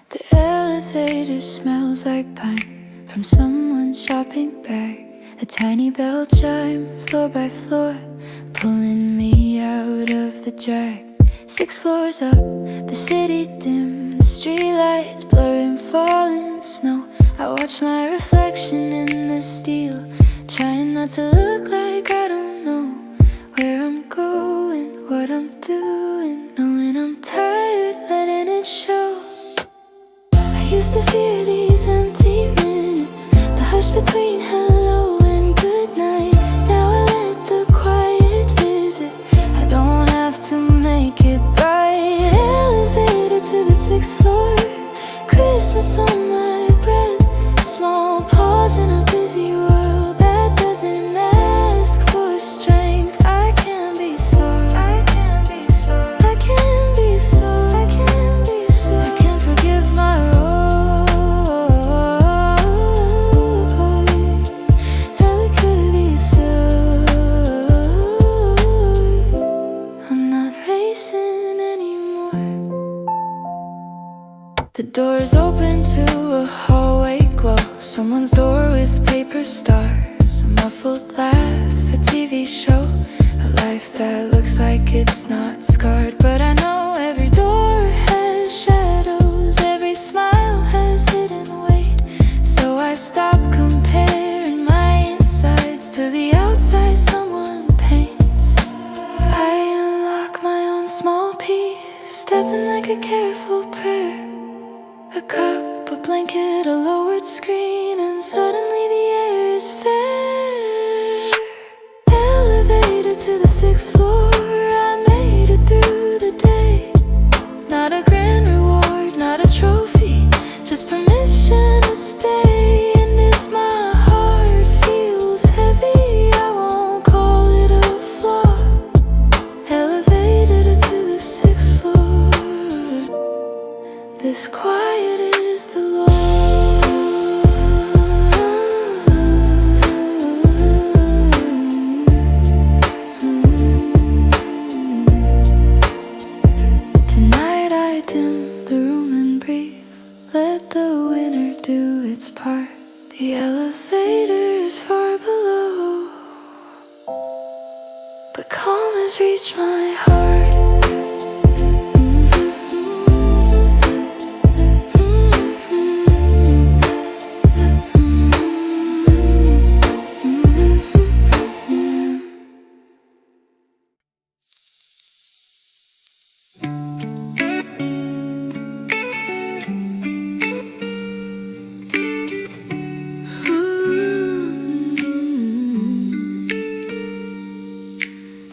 The elevator smells like pine from someone's shopping bag. A tiny bell chime, floor by floor, pulling me out of the drag. 6 floors up, the city dim, the streetlights blurring falling snow. I watch my reflection in the steel, trying not not to look like I don't know where I'm going, what I'm doing, knowing I'm tired, letting it show. I used to fear these empty minutes, the hush between hello and goodnight. Now I let the quiet visit, I don't have to make it bright. Elevator to the 6th floor, Christmas on my breath, small pause in a busy world that doesn't ask for strength. I can be sore, I can be sore, I can be sore, I can be sore. I can forgive my role, never could be sore. I'm not racing anymore. The door's open to a hallway glow, someone's door with paper stars, a muffled laugh, a TV show, a life that looks like it's not scarred. But I know every door has shadows, every smile has hidden weight. So I stop comparing my insides to the outside someone paints. I unlock my own small piece, stepping like a careful prayer. A cup, a blanket, a lowered screen, and suddenly the air is fair. Elevator to the 6th floor, I made it through the day. Not a grand reward, not a trophy, just permission to stay. And if my heart feels heavy, I won't call it a flaw. Elevator to the 6th floor, this quiet is the law. Tonight I dim the room and breathe, let the winter do its part. The elevator is far below, but calm has reached my heart.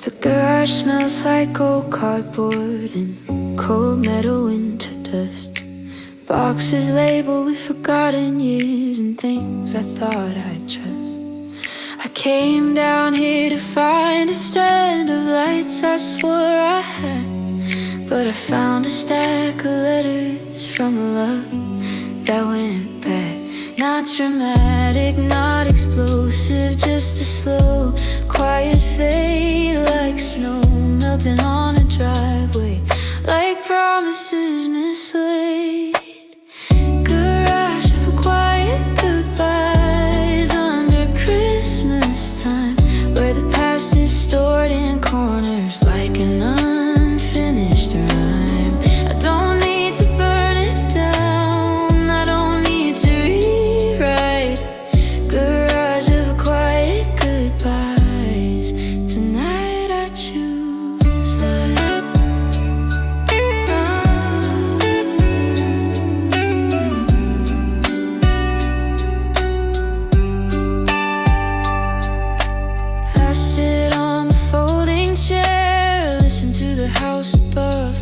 The garage smells like old cardboard and cold metal winter dust. Boxes labeled with forgotten years and things I thought I'd trust. I came down here to find a strand of lights I swore I had, but I found a stack of letters from a love that went bad. Not dramatic, not explosive, just a slow, quiet fade, like snow melting on a driveway, like promises mislaid. Garage of quiet goodbyes under Christmas time, where the past is stored in corners like an unfinished rhyme. I don't need to burn it down, I don't need to rewrite. Garage of quiet goodbyes, tonight I choose life. I sit on the folding chair, listen to the house above,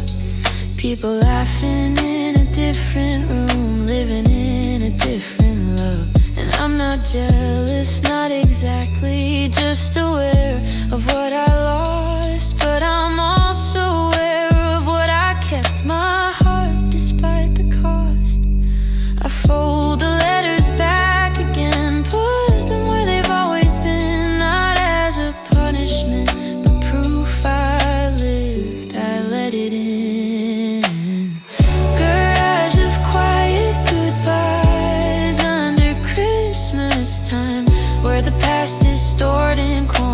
people laughing in a different room, living in a different love. And I'm not jealous, not exactly, just aware of what I lost, but I'm also aware of what I kept. My heart despite the cost. I fold the letters back again, put them where they've always been, not as a punishment, but proof I lived, I let it in. Garage of quiet goodbyes under Christmas time, where the past is stored in corners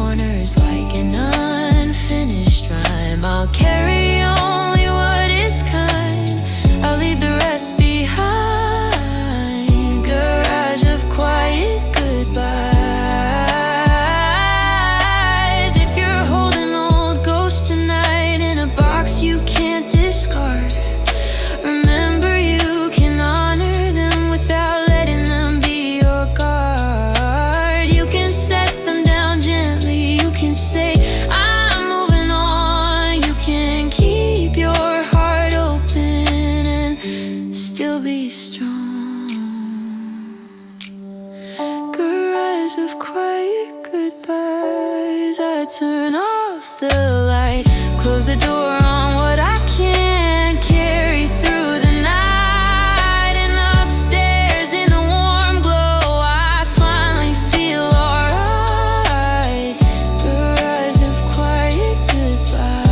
I turn off the light, close the door on what I can't carry through the night. And upstairs in the warm glow, I finally feel alright. The rise of quiet goodbyes.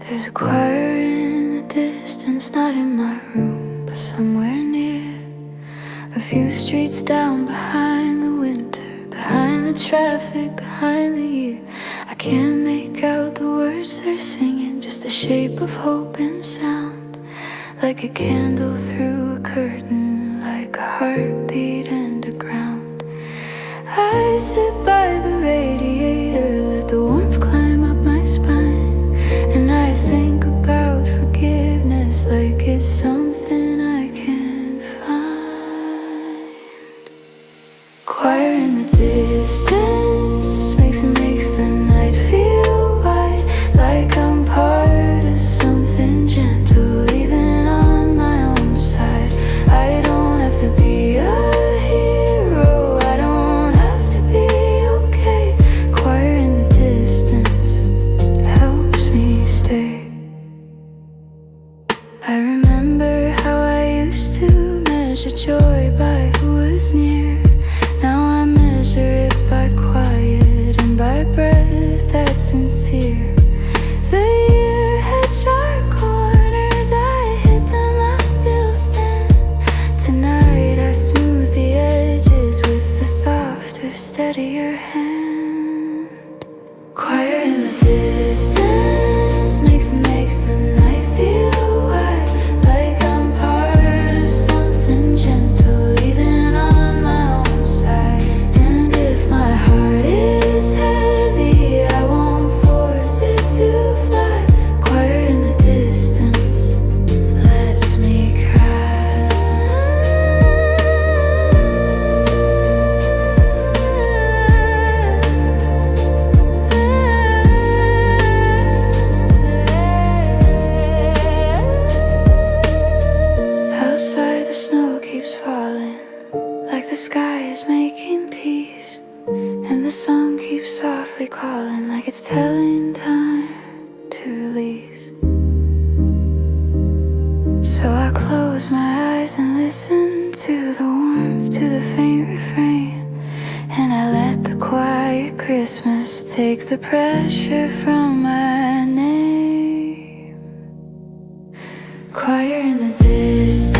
There's a choir in the distance, not in my room, but somewhere near. A few streets down behind the winter, behind the traffic, behind the year. I can't make out the words they're singing, just the shape of hope and sound. Like a candle through a curtain, like a heartbeat and a ground. I sit by the radiator, let the warmth climb up my spine. And I think about forgiveness like it's something I can find. Choir in the distance makes the night feel wide, like I'm part of something gentle, even on my own side. I don't have to be a hero, I don't have to be okay. Choir in the distance helps me stay. I remember how I used to measure joy by who was near. Now I measure it by quiet and by breath that's sincere. The year had sharp corners, I hit them, I still stand. Tonight I smooth the edges with a softer, steadier hand. Choir in the distance makes the night feel wide, like I'm part of something gentle, even on my own side. And if my heart is heavy, I won't force it to fly. Choir in the distance lets me cry. Outside the snow keeps falling, like the sky is making peace. And the sun keeps softly calling, like it's telling time to release. So I close my eyes and listen to the warmth, to the faint refrain. And I let the quiet Christmas take the pressure from my name. Choir in the distance,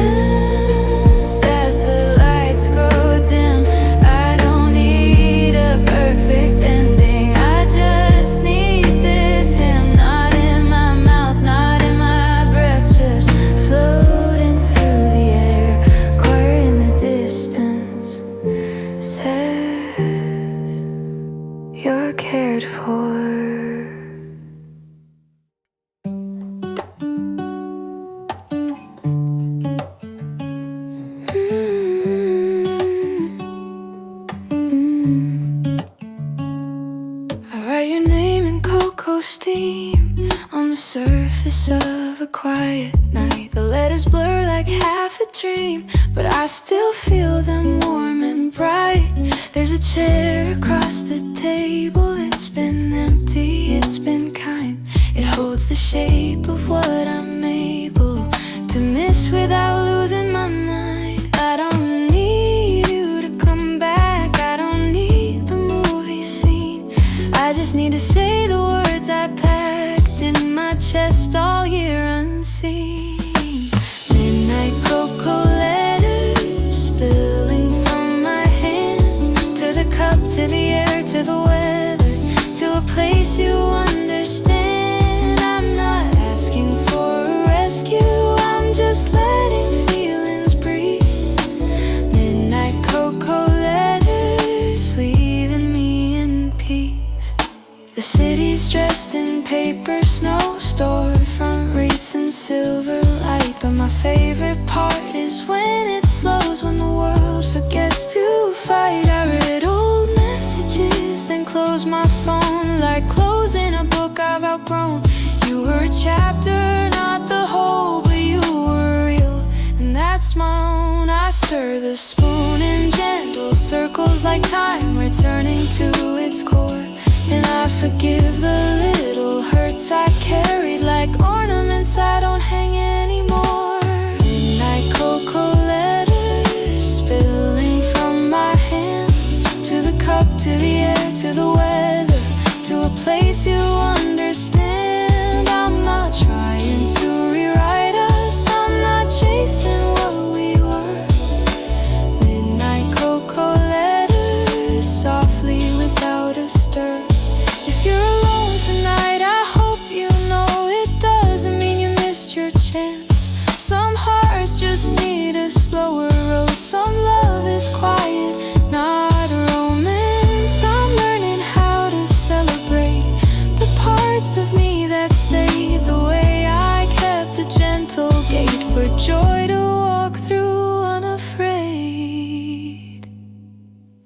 as the lights grow dim. I don't need a perfect ending, I just need this hymn. Not in my mouth, not in my breath, just floating through the air. Choir in the distance says you're cared for. I write your name in cocoa steam on the surface of a quiet night. The letters blur like half a dream, but I still feel them warm and bright. There's a chair across the table, it's been empty, it's been kind. It holds the shape of what I'm able to miss without losing my mind. I don't need you to come back, I don't need the movie scene. I just need to say the words I packed in my chest all year unseen. Midnight cocoa letters spilling from my hands, to the cup, to the air, to the weather, to a place you understand. I'm not asking for a rescue, I'm just letting Everyone's dressed in paper snow, storefront wreaths and silver light. But my favorite part is when it slows, when the world forgets to fight. I read old messages, then close my phone, like closing a book I've outgrown. You were a chapter, not the whole, but you were real, and that's my own. I stir the spoon in gentle circles like time returning to its core. And I forgive the little hurts I carried like ornaments I don't hang anymore. Midnight cocoa letters spilling from my hands, to the cup, to the air, to the weather, to a place you understand. I'm not trying to rewrite us, I'm not chasing what we were. Midnight cocoa letters softly without a stir. If you're alone tonight, I hope you know it doesn't mean you missed your chance. Some hearts just need a slower road. Some love is quiet, not romance. I'm learning how to celebrate the parts of me that stayed, the way I kept a gentle gate for joy to walk through unafraid.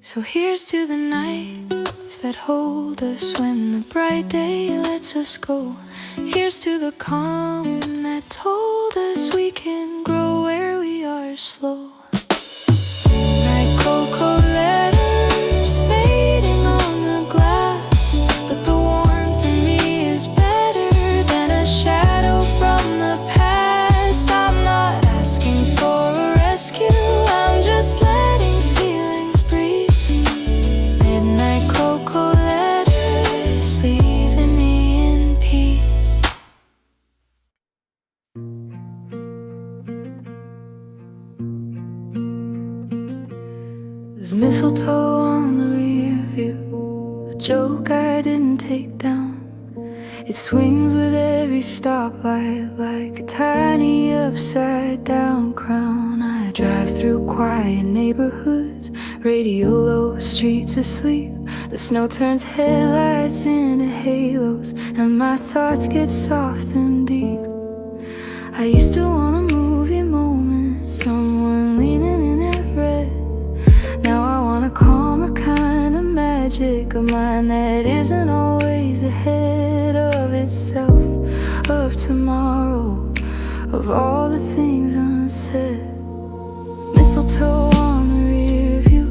So here's to the nights that hold us when the bright day lets us go. Here's to the calm that told us we can grow where we are slow. Midnight cocoa letters fading on the glass, but the warmth in me is better than a shadow from the past. I'm not asking for a rescue, I'm just letting feelings breathe. Midnight cocoa letters leaving me in peace. There's mistletoe on the rear view, a joke I didn't take down. It swings with every stoplight like a tiny upside down crown. I drive through quiet neighborhoods, radio low, streets asleep. The snow turns headlights into halos, and my thoughts get soft and deep. I used to want a movie moment, someone leaning in at red. Now I want a calmer kind of magic, a mind that isn't always ahead of itself, of tomorrow, of all the things unsaid. Mistletoe on the rear view,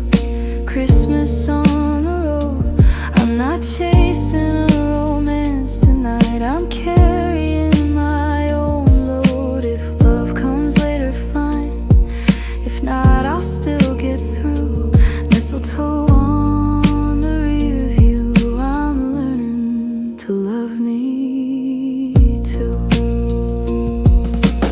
Christmas on the road. I'm not chasing a romance tonight, I'm carrying my own load. If love comes later, fine. If not, I'll still get through. Mistletoe on the rear view, I'm learning to love me too.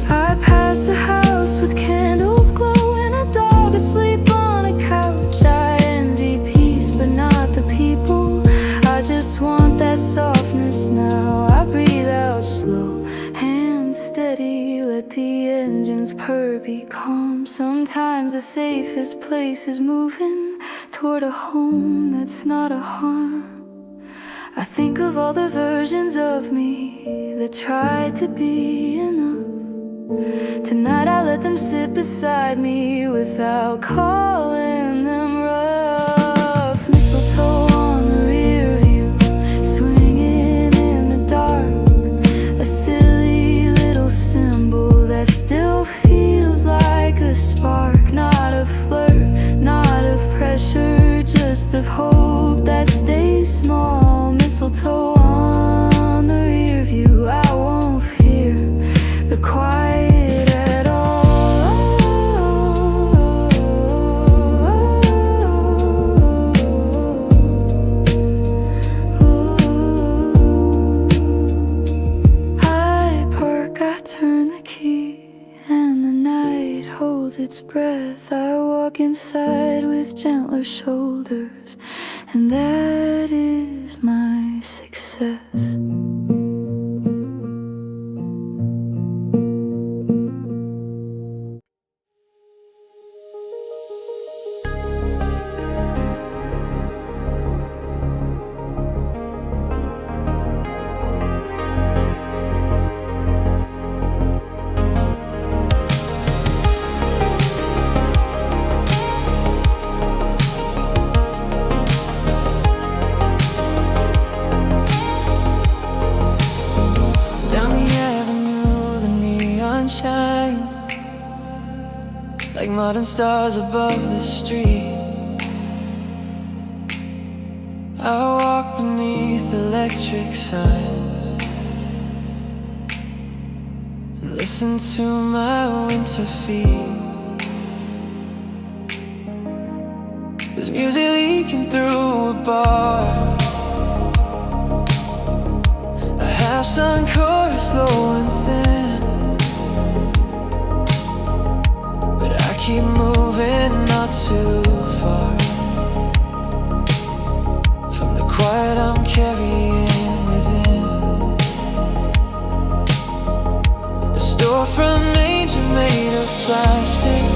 I pass a house with candles glowing, a dog asleep on a couch. I envy peace, but not the people. I just want that softness now. I breathe out slow, hands steady, let the engines purr, be calm. Sometimes the safest place is moving toward a home that's not a harm. I think of all the versions of me that tried to be enough. Tonight I let them sit beside me without calling them rough. Mistletoe on the rear view, swinging in the dark, a silly little symbol that still feels like a spark. Not a flirt, not of pressure, just of hope that stays small. Mistletoe on the rear view, I won't fear the quiet at all. I park, I turn the key, and the night holds its breath. I walk inside with gentler shoulders, and that is my success. like modern stars above the street. I walk beneath electric signs and listen to my winter feet. There's music leaking through a bar. A half-sung chorus, low and thin, but I keep moving, not too far from the quiet I'm carrying within. A storefront angel made of plastic,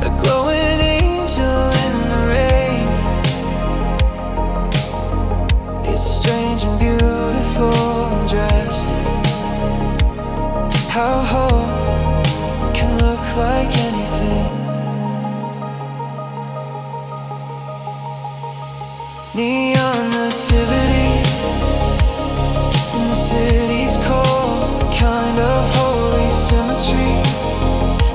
a glowing angel in the rain. It's strange and beautiful and drastic how hope can look like anything. Neon nativity in the city's cold, a kind of holy symmetry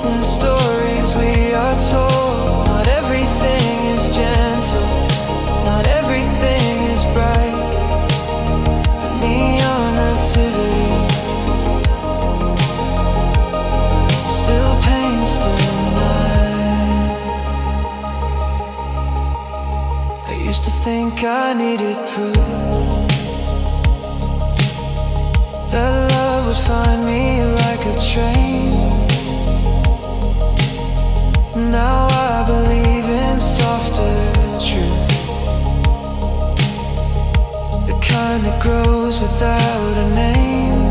in the stories we are told. Not everything is gentle, not everything is bright. The neon nativity still paints the night. I used to think I needed proof that love would find me like a train. Now I believe in softer truth, the kind that grows without a name.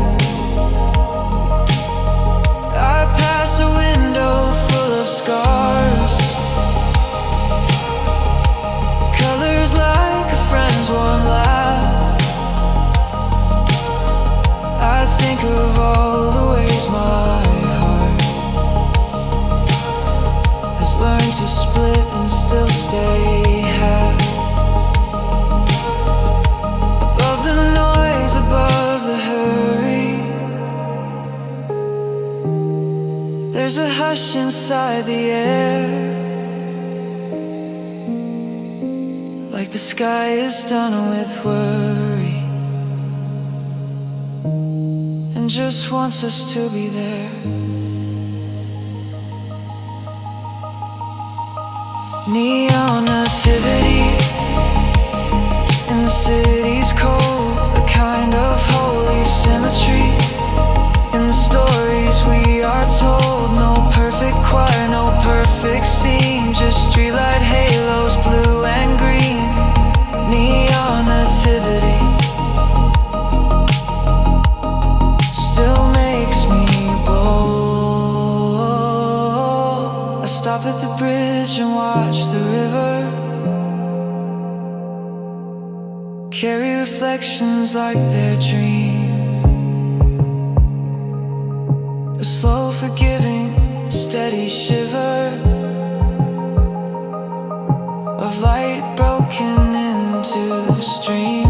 I pass a window full of scars, colors like a friend's warm laugh. I think of all the ways my heart has learned to split and still stay half. Above the noise, above the hurry, there's a hush inside the air, like the sky is done with worry and just wants us to be there. Neon nativity in the city's cold, a kind of holy symmetry in the stories we are told. No perfect choir, no perfect scene, just streetlight halos, blue and green. Neon nativity still makes me bold. I stop at the bridge and watch the river carry reflections like their dream. A slow forgiving, steady shiver of light broken into stream.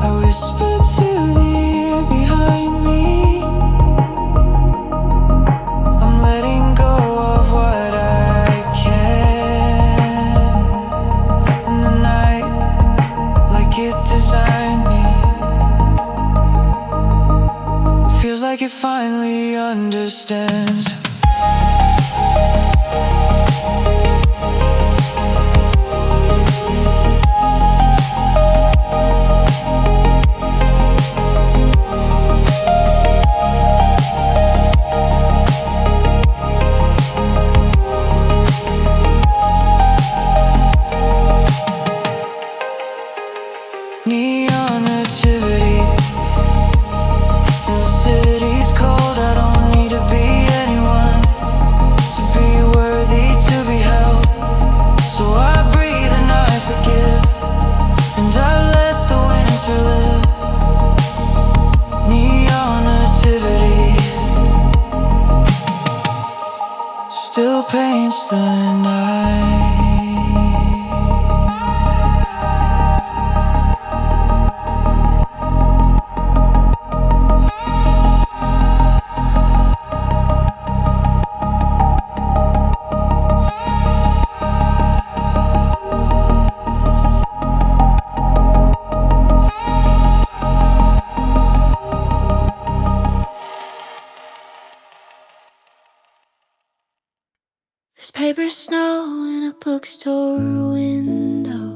I whisper to the air behind me, I'm letting go of what I can. And the night, like it designed me, feels like it finally understands. Neon nativity in the city's cold. I don't need to be anyone to be worthy to be held. So I breathe and I forgive, and I let the winter live. Neon nativity still paints the night. Paper snow in a bookstore window,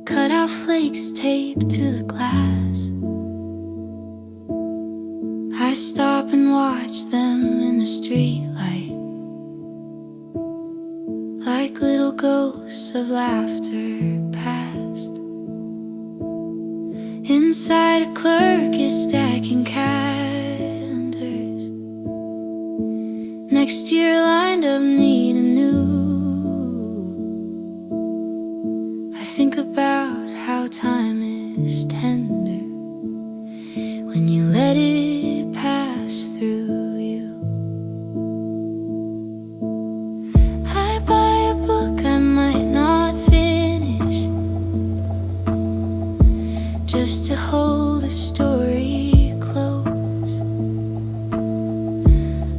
cut out flakes taped to the glass. I stop and watch them in the streetlight, like little ghosts of laughter past. Inside, a clerk is stacking calendars. Next year lined up neat and new. I think about how time is tender when you let it pass through you. I buy a book I might not finish, just to hold a story close.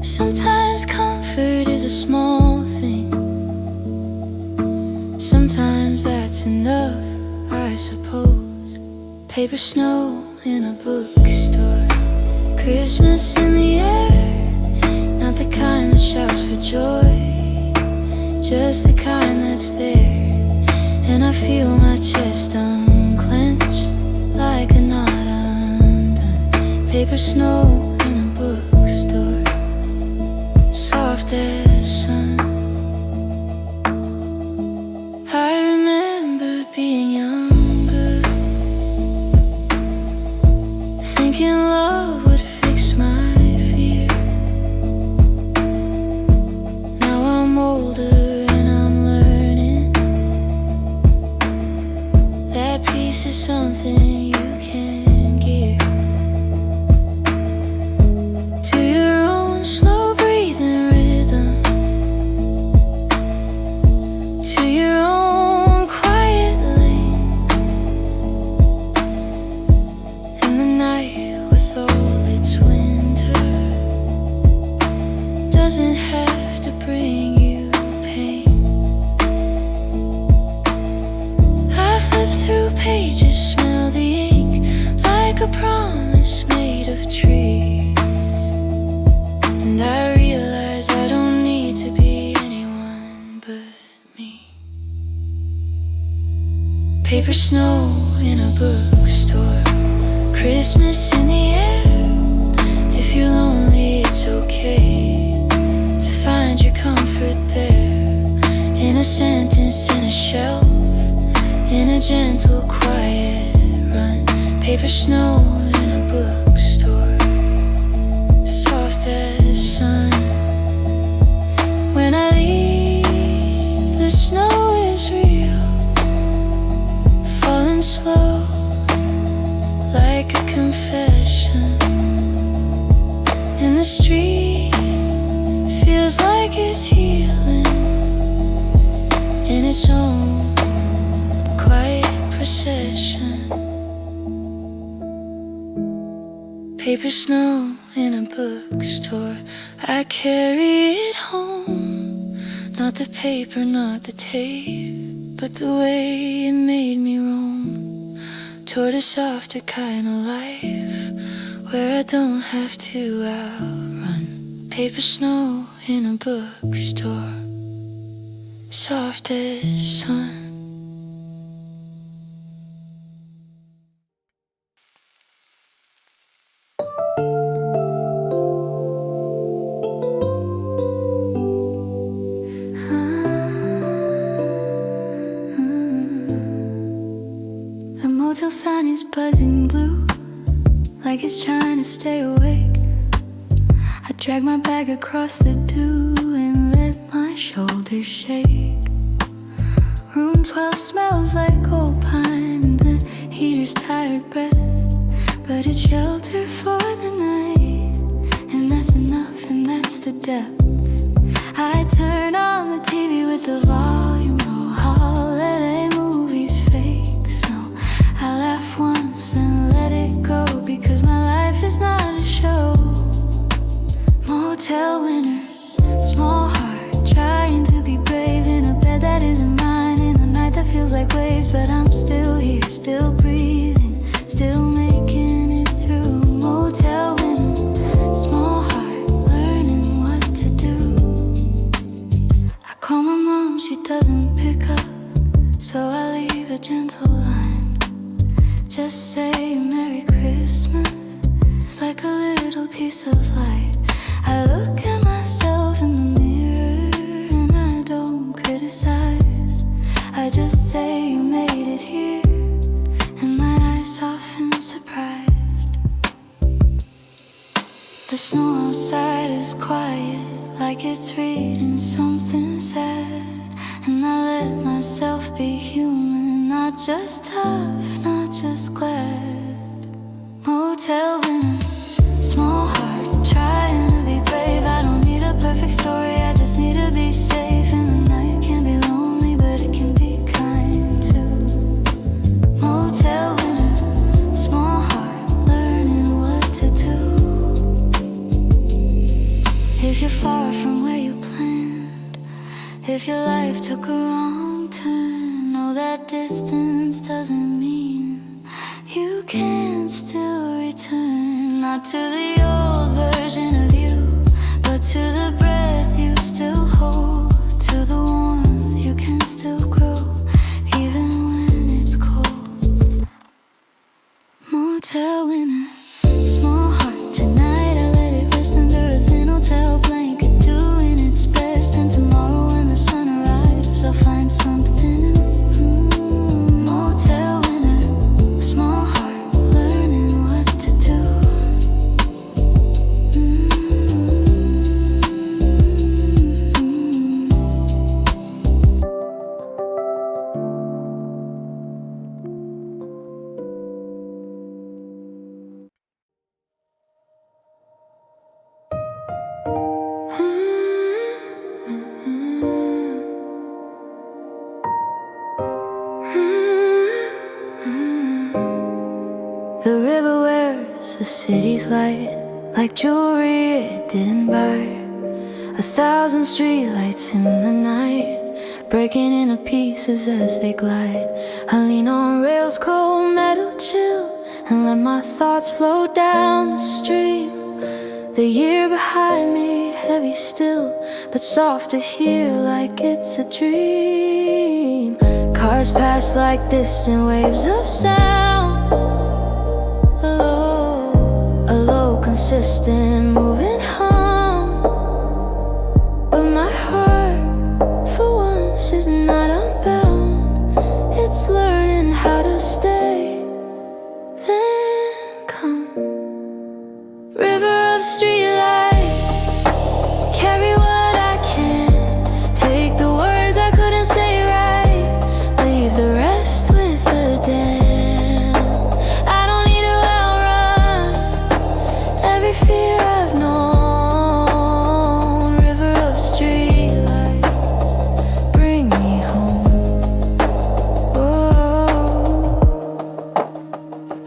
Sometimes comfort is a small thing, sometimes that's enough, I suppose. Paper snow in a bookstore, Christmas in the air, not the kind that shouts for joy, just the kind that's there. And I feel my chest unclench like a knot undone. Paper snow in a bookstore, soft as sun. I remember being younger, thinking love would fix my fear. Now I'm older and I'm learning that peace is something you can't gear. To your own slow breathing rhythm, to your own quiet lane. And the night with all its winter doesn't have to bring you pain. I flip through pages, smell the ink like a promise made of trees. And I realize I don't need to be anyone but me. Paper snow in a bookstore, Christmas in the air. If you're lonely, it's okay to find your comfort there, in a sentence, in a shelf, in a gentle, quiet run. Paper snow in a bookstore, soft as sun. When I leave, the snow is real, falling slow like a confession. And the street feels like it's healing in its own quiet procession. Paper snow in a bookstore, I carry it home. Not the paper, not the tape, but the way it made me roam toward a softer kind of life where I don't have to outrun. Paper snow in a bookstore, soft as sun. The motel sign is buzzing blue, like it's trying to stay awake. I drag my bag across the dew and let my shoulders shake. Room 12 smells like old pine and the heater's tired breath, but it's shelter for the night, and that's enough, and that's the depth. I turn on the TV with the volume low, holiday movies, fake snow. I laugh once and let it go, because my life is not a show. Motel winter, small heart, trying to be brave in a bed that isn't mine, in a night that feels like waves, but I'm still here, still breathing, still making it through. Motel winter, small heart, learning what to do. gentle line. Just say Merry Christmas. It's like a little piece of light. I look at myself in the mirror and I don't criticize. I just say you made it here, and my eyes soften surprised. The snow outside is quiet, like it's reading something sad. And I let myself be human, not just tough, not just glad. Motel winner, small heart, trying to be brave. I don't need a perfect story, I just need to be safe. And the night can be lonely, but it can be kind too. Motel winner, small heart, learning what to do. If you're far from where you planned, if your life took a wrong turn, know that distance doesn't mean you can't still return. Not to the old version of you, but to the breath you still hold, to the warmth you can still grow, even when it's cold. Motel winner, small heart, tonight I let it rest under a thin hotel blanket, doing its best. And tomorrow when the sun arrives, I'll find something new. Motel winner, small heart, learning what to do. The river wears the city's light like jewelry it didn't buy. 1,000 streetlights in the night, breaking into pieces as they glide. I lean on rails, cold metal chill, and let my thoughts flow down the stream. The year behind me, heavy still, but soft to hear like it's a dream. Cars pass like distant waves of sound. A low, consistent moving hum. But my heart, for once, is not unbound. It's learning how to stay. Then come river of streetlights, carry what I can. Take the words I couldn't say right, leave the rest with the dam. I don't need to outrun every fear I've known. River of streetlights, bring me home. Oh,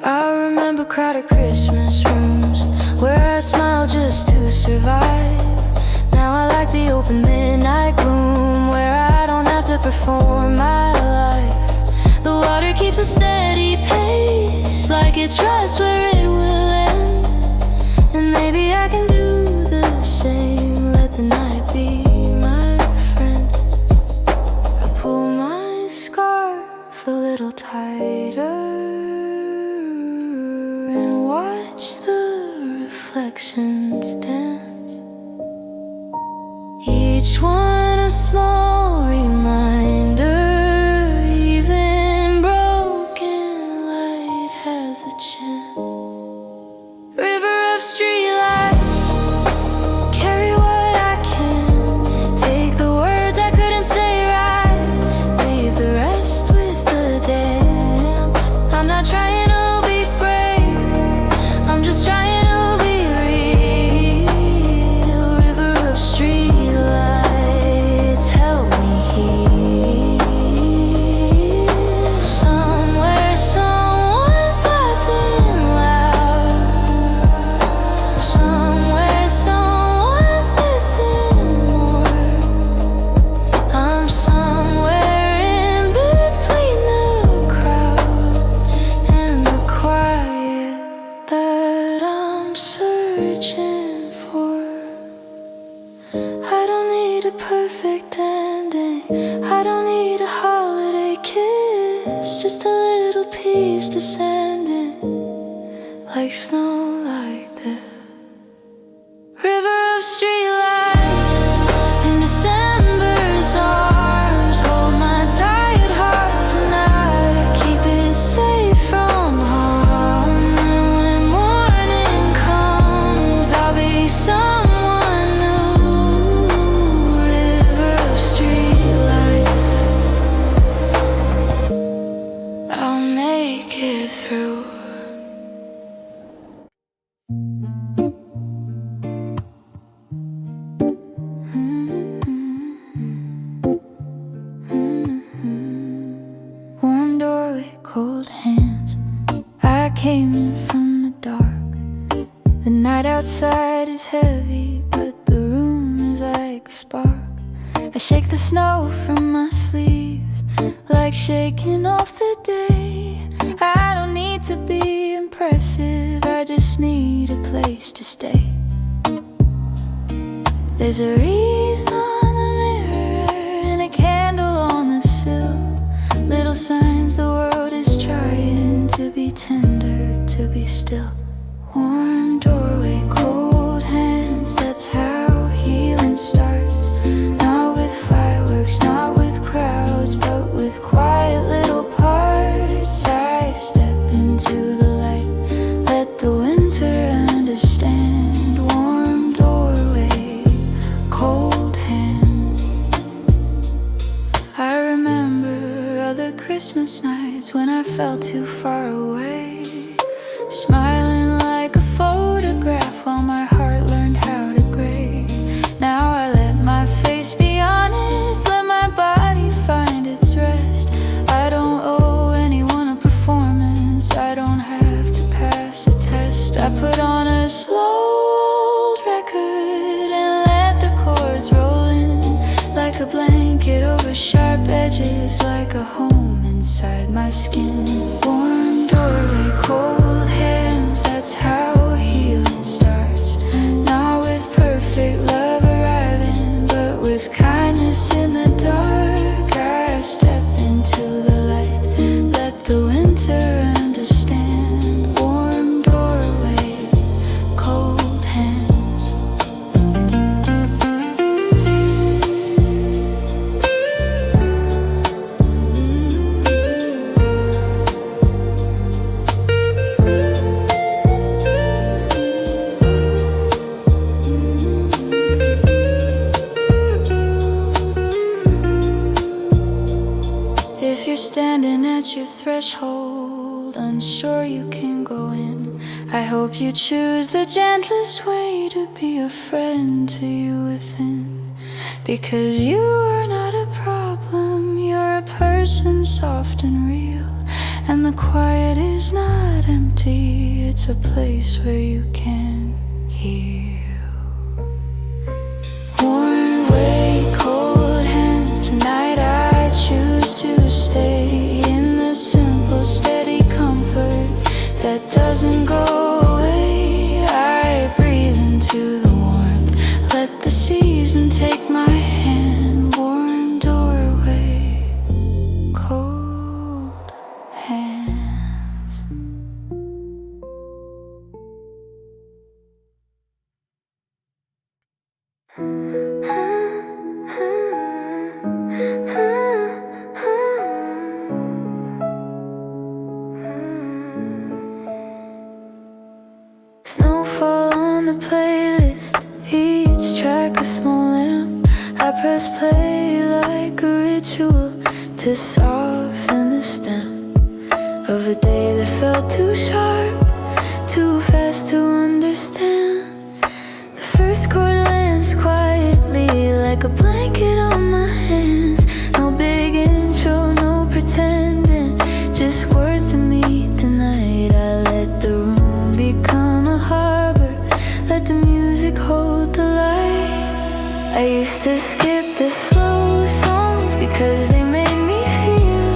I remember crowded Christmas rooms where I smile just to survive. Now I like the open midnight gloom where I don't have to perform my life. The water keeps a steady pace, like it trusts where it will end. And maybe I can do the same, let the night be my friend. I pull my scarf a little tighter and watch the reflections dance. Each one a small reminder, even broken light has a chance. River of streetlight, carry what I can. Take the words I couldn't say right, leave the rest with the dam. I'm not trying to be brave, I'm just trying to be real. River of streetlights, just a little piece descending like snow like this. River of streetlights in December's arms, hold my tired heart tonight, keep it safe from harm. And when morning comes, I'll be someone new. River of streetlight, I'll make it through. Warm doorway, cold hands. I came in from the dark. The night outside is heavy, but the room is like a spark. I shake the snow from my sleeves, like shaking off the day. I don't need to be impressive, I just need a place to stay. There's a wreath on the mirror and a candle on the sill. Little signs the world is trying to be tender, to be still. Warm doorway, cold hands, that's how healing starts. Not with fireworks, not with crowds, but with quiet little parts. I step into the light, let the winter understand. Warm doorway, cold hands. I remember other Christmas nights when I felt too far away, smiling like a photograph while my heart learned how to gray. Now I let my face be honest, let my body find its rest. I don't owe anyone a performance, I don't have to pass a test. I put on a slow old record and let the chords roll in like a blanket over sharp edges, like a home inside my skin. Warm doorway, cold hands, that's how healing starts. Not with perfect love arriving, but with kindness in the dark. I step into the light, let the winter understand. Warm doorway, cold hands. If you're standing at your threshold, unsure you can go in, I hope you choose the gentlest way to be a friend to you within. Because you are not a problem, you're a person soft and real. And the quiet is not empty, it's a place where you can heal. Warm way, cold hands, tonight I choose to stay in the simple, steady comfort that doesn't go away. I breathe into the warmth, let the season take my hand. Warm doorway, cold hands. Snowfall on the playlist, each track a small lamp. I press play like a ritual to soften the stamp of a day that felt too sharp, too fast to understand. The first chord lands quietly like a blanket on my hands. No big intro, no pretending, just words to meet the night. I let the room become a harbor, let the music hold the light. I used to skip the slow songs because they made me feel.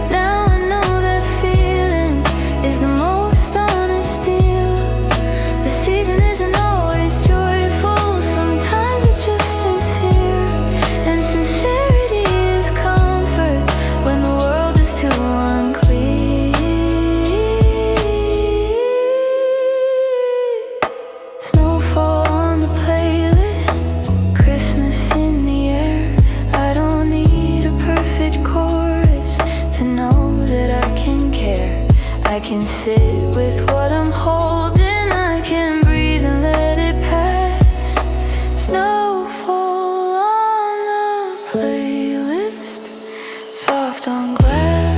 Now I know that feeling is the most honest deal. can sit with what I'm holding. I can breathe and let it pass. Snowfall on the playlist, soft on glass.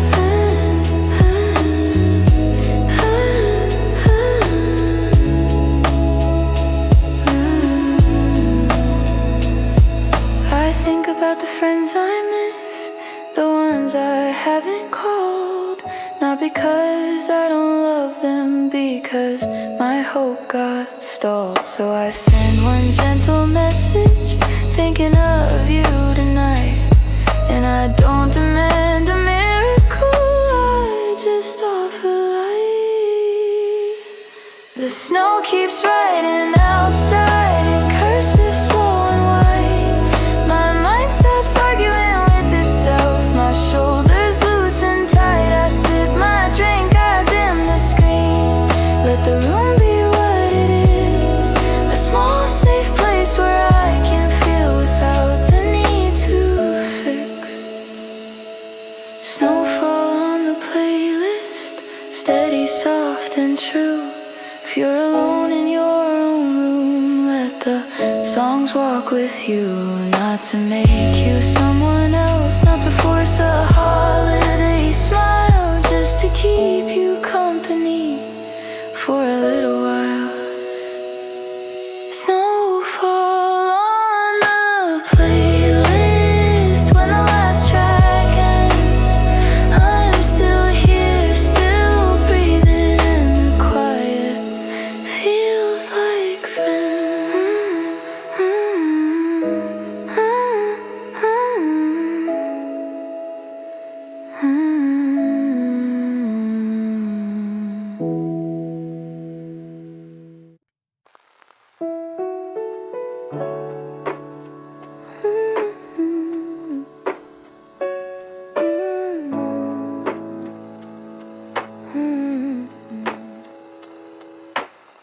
I think about the friends I miss, the ones I haven't called. Not because I don't love them, because my hope got stalled. So I send one gentle message, thinking of you tonight. And I don't demand a miracle, I just offer light. The snow keeps riding outside in cursive, slow and white. My mind stops arguing with itself, my shoulders loosen tight. I sip my drink, I dim the screen, let the room be what it is. A small safe place where I can feel without the need to fix. Snowfall on the playlist, steady, soft and true. If you're alone in your own room, let the songs walk with you. Not to make you someone else, not to force a holiday smile, just to keep you company for a little while. Snowfall on the playlist, when the last track ends, I'm still here, still breathing, and the quiet feels like friends.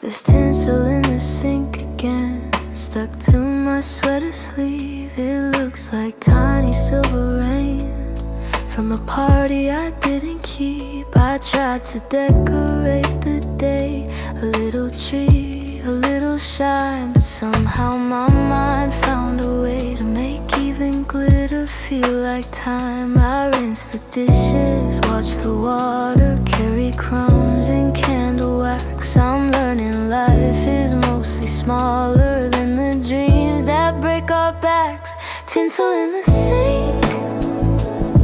There's tinsel in the sink again, stuck to my sweater sleeve. It looks like tiny silver rain from a party I didn't keep. I tried to decorate the day, a little tree, a little shine, but somehow my mind found a way to make even glitter feel like time. I rinse the dishes, watch the water carry crumbs and candle wax. I'm learning life is mostly smaller than the dreams that break our backs. Tinsel in the sink,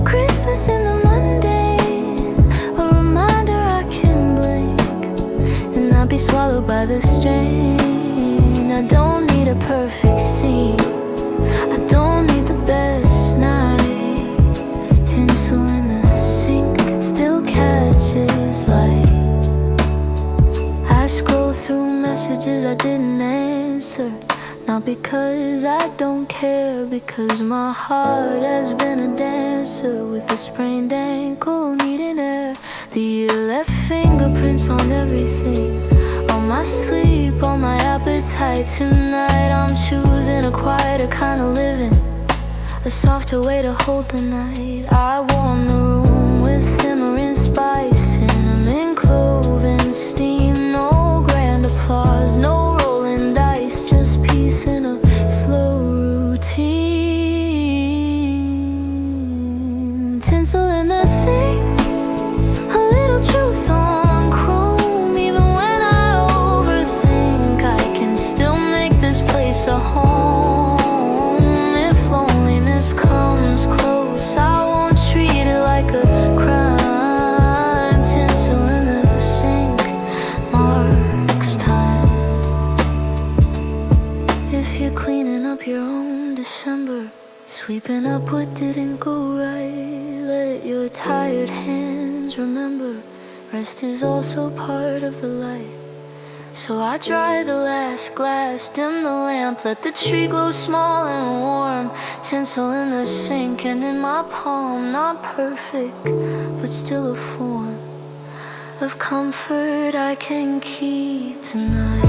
Christmas in the mundane, a reminder I can blink and not be swallowed by the strain. I don't need a perfect scene, I don't need the best night. Tinsel in the sink still catches light. I scroll through messages I didn't answer, not because I don't care, because my heart has been a dancer with a sprained ankle needing air. The year left fingerprints on everything, on my sleep, on my appetite. Tonight I'm choosing a quieter kind of living, a softer way to hold the night. I warm the room with simmering spice, cinnamon, clove and steam. No grand applause, no rolling dice, just peace in a slow routine. Tinsel in the sink, a little truth on chrome. Even when I overthink, I can still make this place a home. If loneliness comes close, I won't treat it like a crime. Tinsel in the sink marks time. If you're cleaning up your own December, sweeping up what didn't go right, let your tired hands remember rest is also part of the light. So I dry the last glass, dim the lamp, let the tree glow small and warm. Tinsel in the sink and in my palm, not perfect, but still a form of comfort I can keep tonight.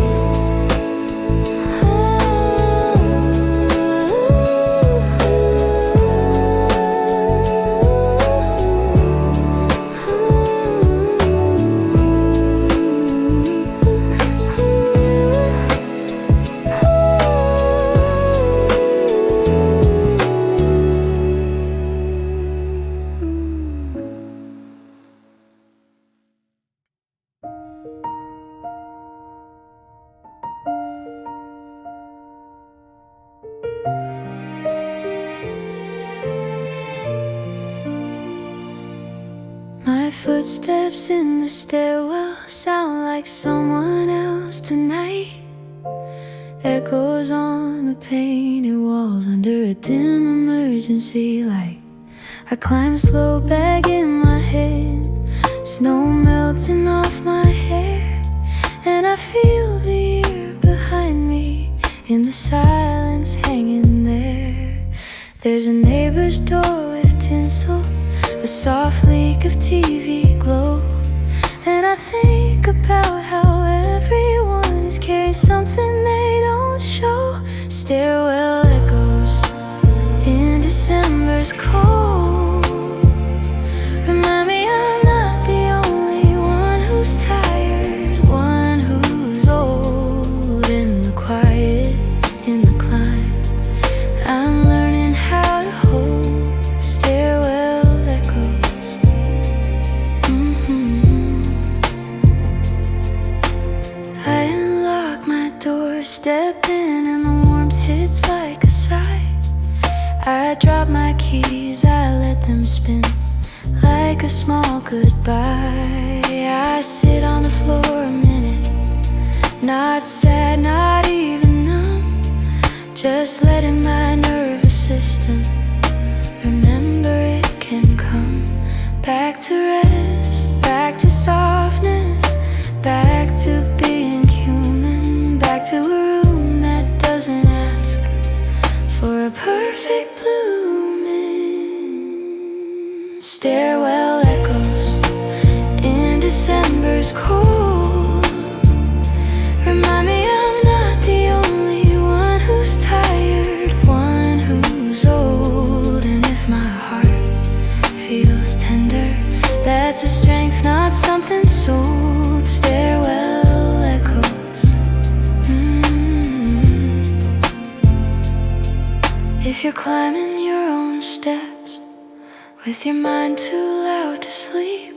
footsteps in the stairwell sound like someone else tonight. Echoes on the painted walls under a dim emergency light. I climb slow, bag in my head, snow melting off my hair, and I feel the air behind me in the silence hanging there. There's a neighbor's door with tinsel, a soft leak of TV glow, and I think about how everyone is carrying something they don't show. Stairwell echoes in December's cold. Remind me I'm not the only one who's tired, one who's old. In the quiet, in the climb, I'm learning how to hold stairwell echoes. I unlock my door, step in, and the warmth hits like a sigh. I drop my keys, I let them spin like a small goodbye. I sit on the floor a minute, not sad, not even numb, just letting my nervous system remember it can come. Back to rest, back to softness, back to being human, back to a room that doesn't ask for a perfect blooming. Stairwell echoes in December's cold. Remind me I'm not the only one who's tired, one who's old. And if my heart feels tender, that's a strength, not something sold. Stairwell echoes. If you're climbing your own steps, with your mind too loud to sleep,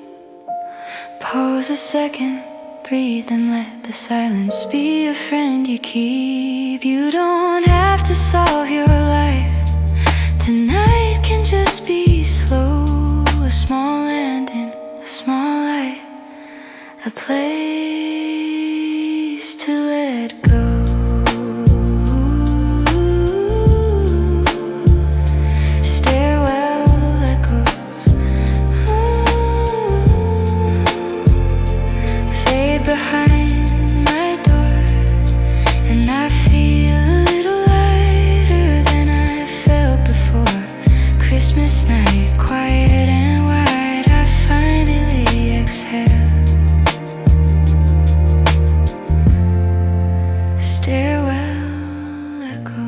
pause a second, breathe, and let the silence be a friend you keep. You don't have to solve your life. Tonight can just be slow. A small landing, a small light, a place to let go. Stairwell echoes fade behind my door, and I feel a little lighter than I felt before. Christmas night, quiet and wide, I finally exhale. Stairwell echo.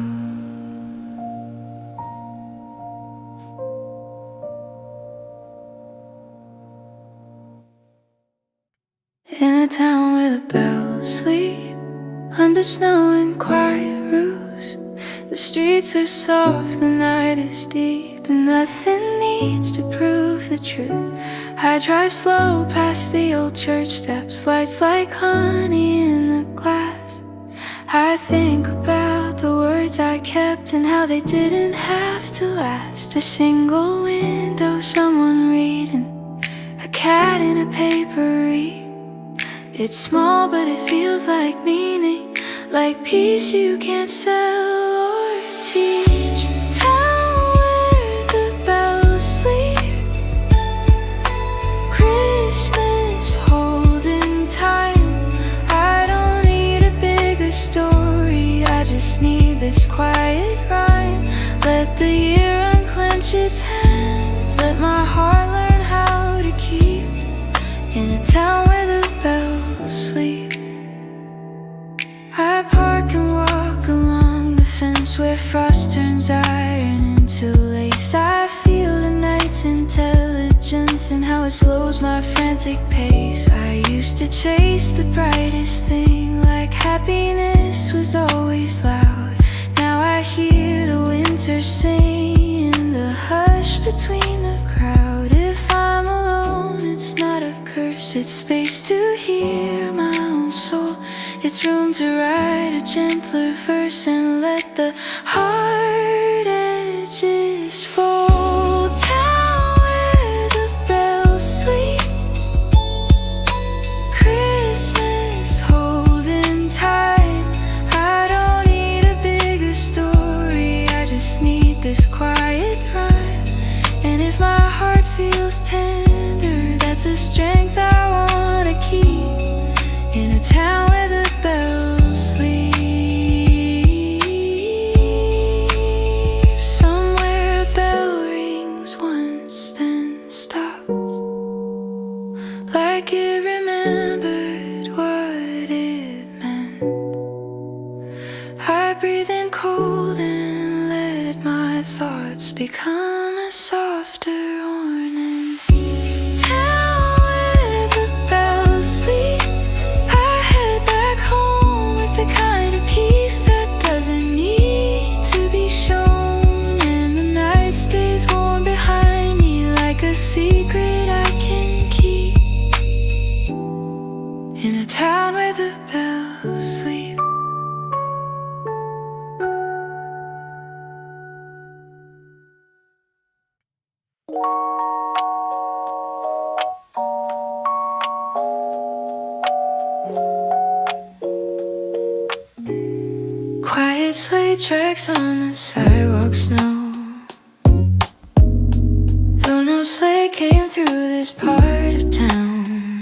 In a town where the bells sleep under snow and quiet roofs, the streets are soft, the night is deep, and nothing needs to prove the truth. I drive slow past the old church steps, lights like honey in the glass. I think about the words I kept and how they didn't have to last. A single window, someone reading, a cat in a paper read. It's small but it feels like meaning, like peace you can't sell or teach. Town where the bells sleep, Christmas holding time. I don't need a bigger story, I just need this quiet rhyme. Let the year unclench its hands, let my heart learn how to keep. In a town where the bells sleep, I park and walk along the fence where frost turns iron into lace. I feel the night's intelligence and how it slows my frantic pace. I used to chase the brightest thing, like happiness was always loud. Now I hear the winter sing in the hush between the crowd. If I'm alone, it's not a curse, it's space to hear my own soul. It's room to write a gentler verse and let the hard edges fold. Town where the bells sleep, like it remembered what it meant. I breathe in cold and let my thoughts become a softer ornament. Town where the bells sleep, I head back home with the kind of peace that doesn't need to be shown. And the night stays warm behind me like a secret I can keep. In a town where the bells sleep. Quiet sleigh tracks on the sidewalk snow. Though no sleigh came through this part of town,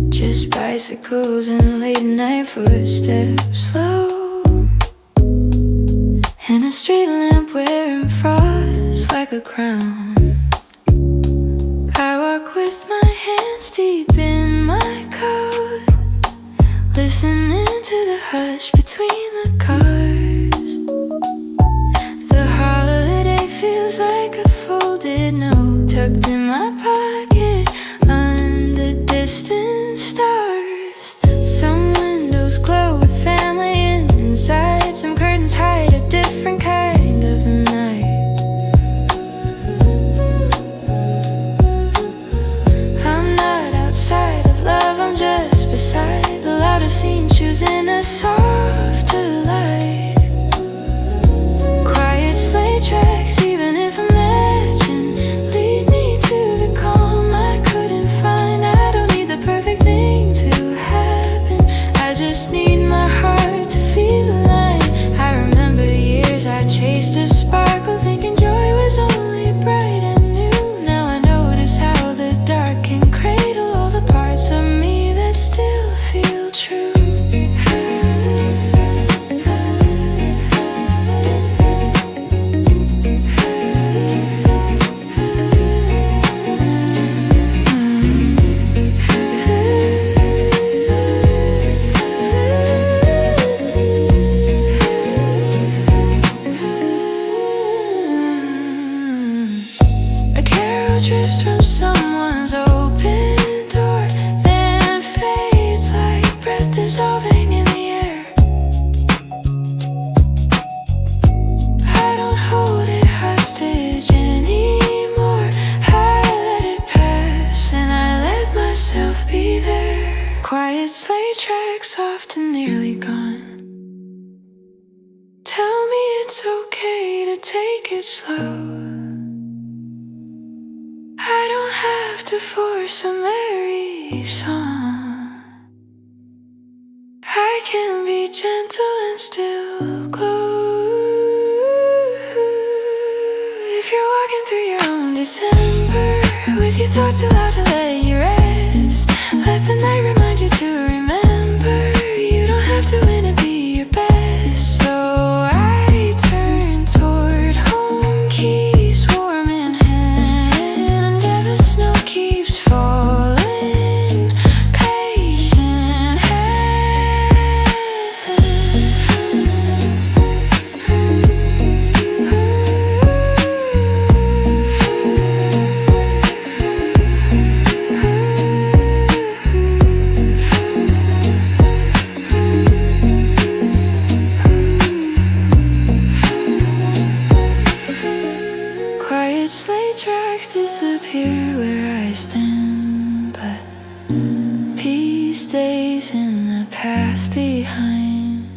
just bicycles and late night footsteps slow. And a street lamp wearing frost like a crown. I walk with my hands deep in my coat, listening to the hush between the cars. The holiday feels like a folded note tucked in my pocket under distant stars. Some windows glow with family inside, some curtains hide a different kind of night. I'm not outside of love, I'm just beside the louder scene, choosing a softer light. Quiet sleigh tracks, even if a legend, lead me to the calm I couldn't find. I don't need the perfect thing to happen, I just need my heart to feel aligned. I remember years I chased a sparkle, thinking joy was only bright and new. Now I notice how the dark can cradle all the parts of me that still feel true. A carol drifts from someone's open door, then fades like breath dissolving in the air. I don't hold it hostage anymore, I let it pass and I let myself be there. Quiet sleigh tracks, often nearly gone. Tell me it's okay to take it slow. I don't have to force a merry song, I can be gentle and still glow. If you're walking through your own December, with your thoughts allowed to let you rest, let the night remind you to remember, you don't have to win and be your best. So I turn toward home, keys warm in hand, and ever snow keeps falling, patient quiet sleigh tracks disappear where I stand, but peace stays in the path behind.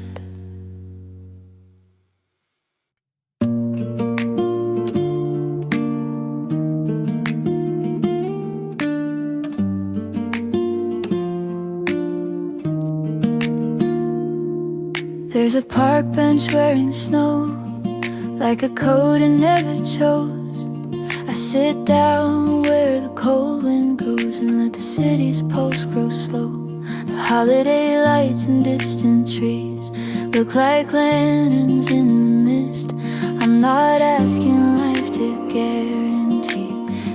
There's a park bench wearing snow, like a coat I never chose. I sit down where the cold wind goes and let the city's pulse grow slow. The holiday lights and distant trees look like lanterns in the mist. I'm not asking life to guarantee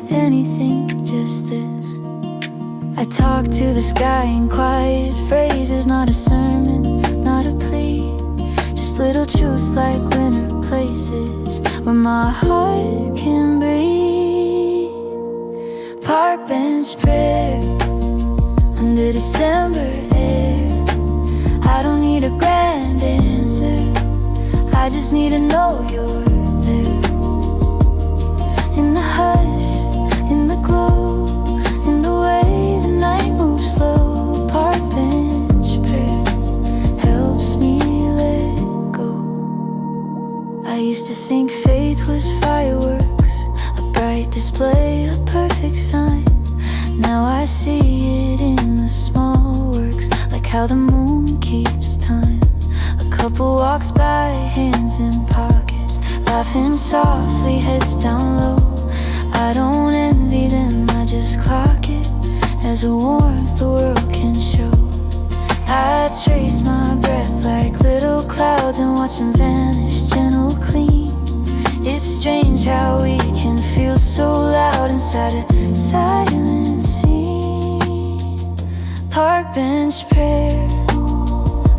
anything, just this. I talk to the sky in quiet phrases, not a sermon, not a plea, just little truths like winter places where my heart can breathe. Park bench prayer under December air. I don't need a grand answer, I just need to know you're there. In the hush, in the glow, in the way the night moves slow. Park bench prayer helps me let go. I used to think faith was fireworks, a bright display, a perfect sign. Now I see it in the small works, like how the moon keeps time. A couple walks by, hands in pockets, laughing softly, heads down low. I don't envy them, I just clock it as a warmth the world can show. I trace my breath like little clouds and watch them vanish, gentle, clean. It's strange how we can feel so loud inside a silent scene. Park bench prayer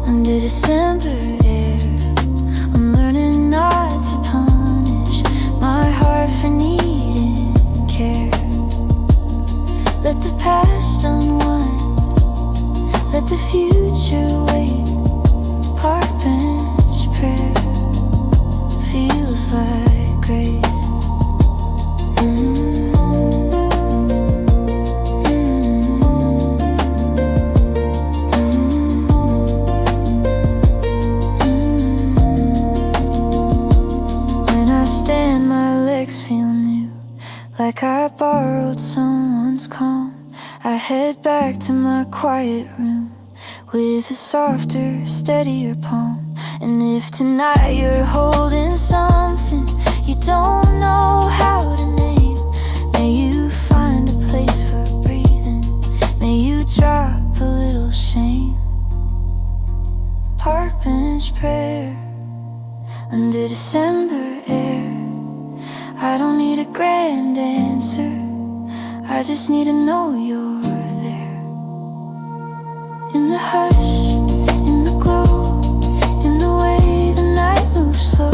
under December air. I'm learning not to punish my heart for needing care. Let the past unwind, let the future wait. Park bench prayer feels like grace. When I stand, my legs feel new, like I borrowed someone's calm. I head back to my quiet room with a softer, steadier palm. And if tonight you're holding something you don't know how to name, may you find a place for breathing, may you drop a little shame. Park bench prayer under December air. I don't need a grand answer, I just need to know you're there. In the hush, in the glow, in the way the night moves slow.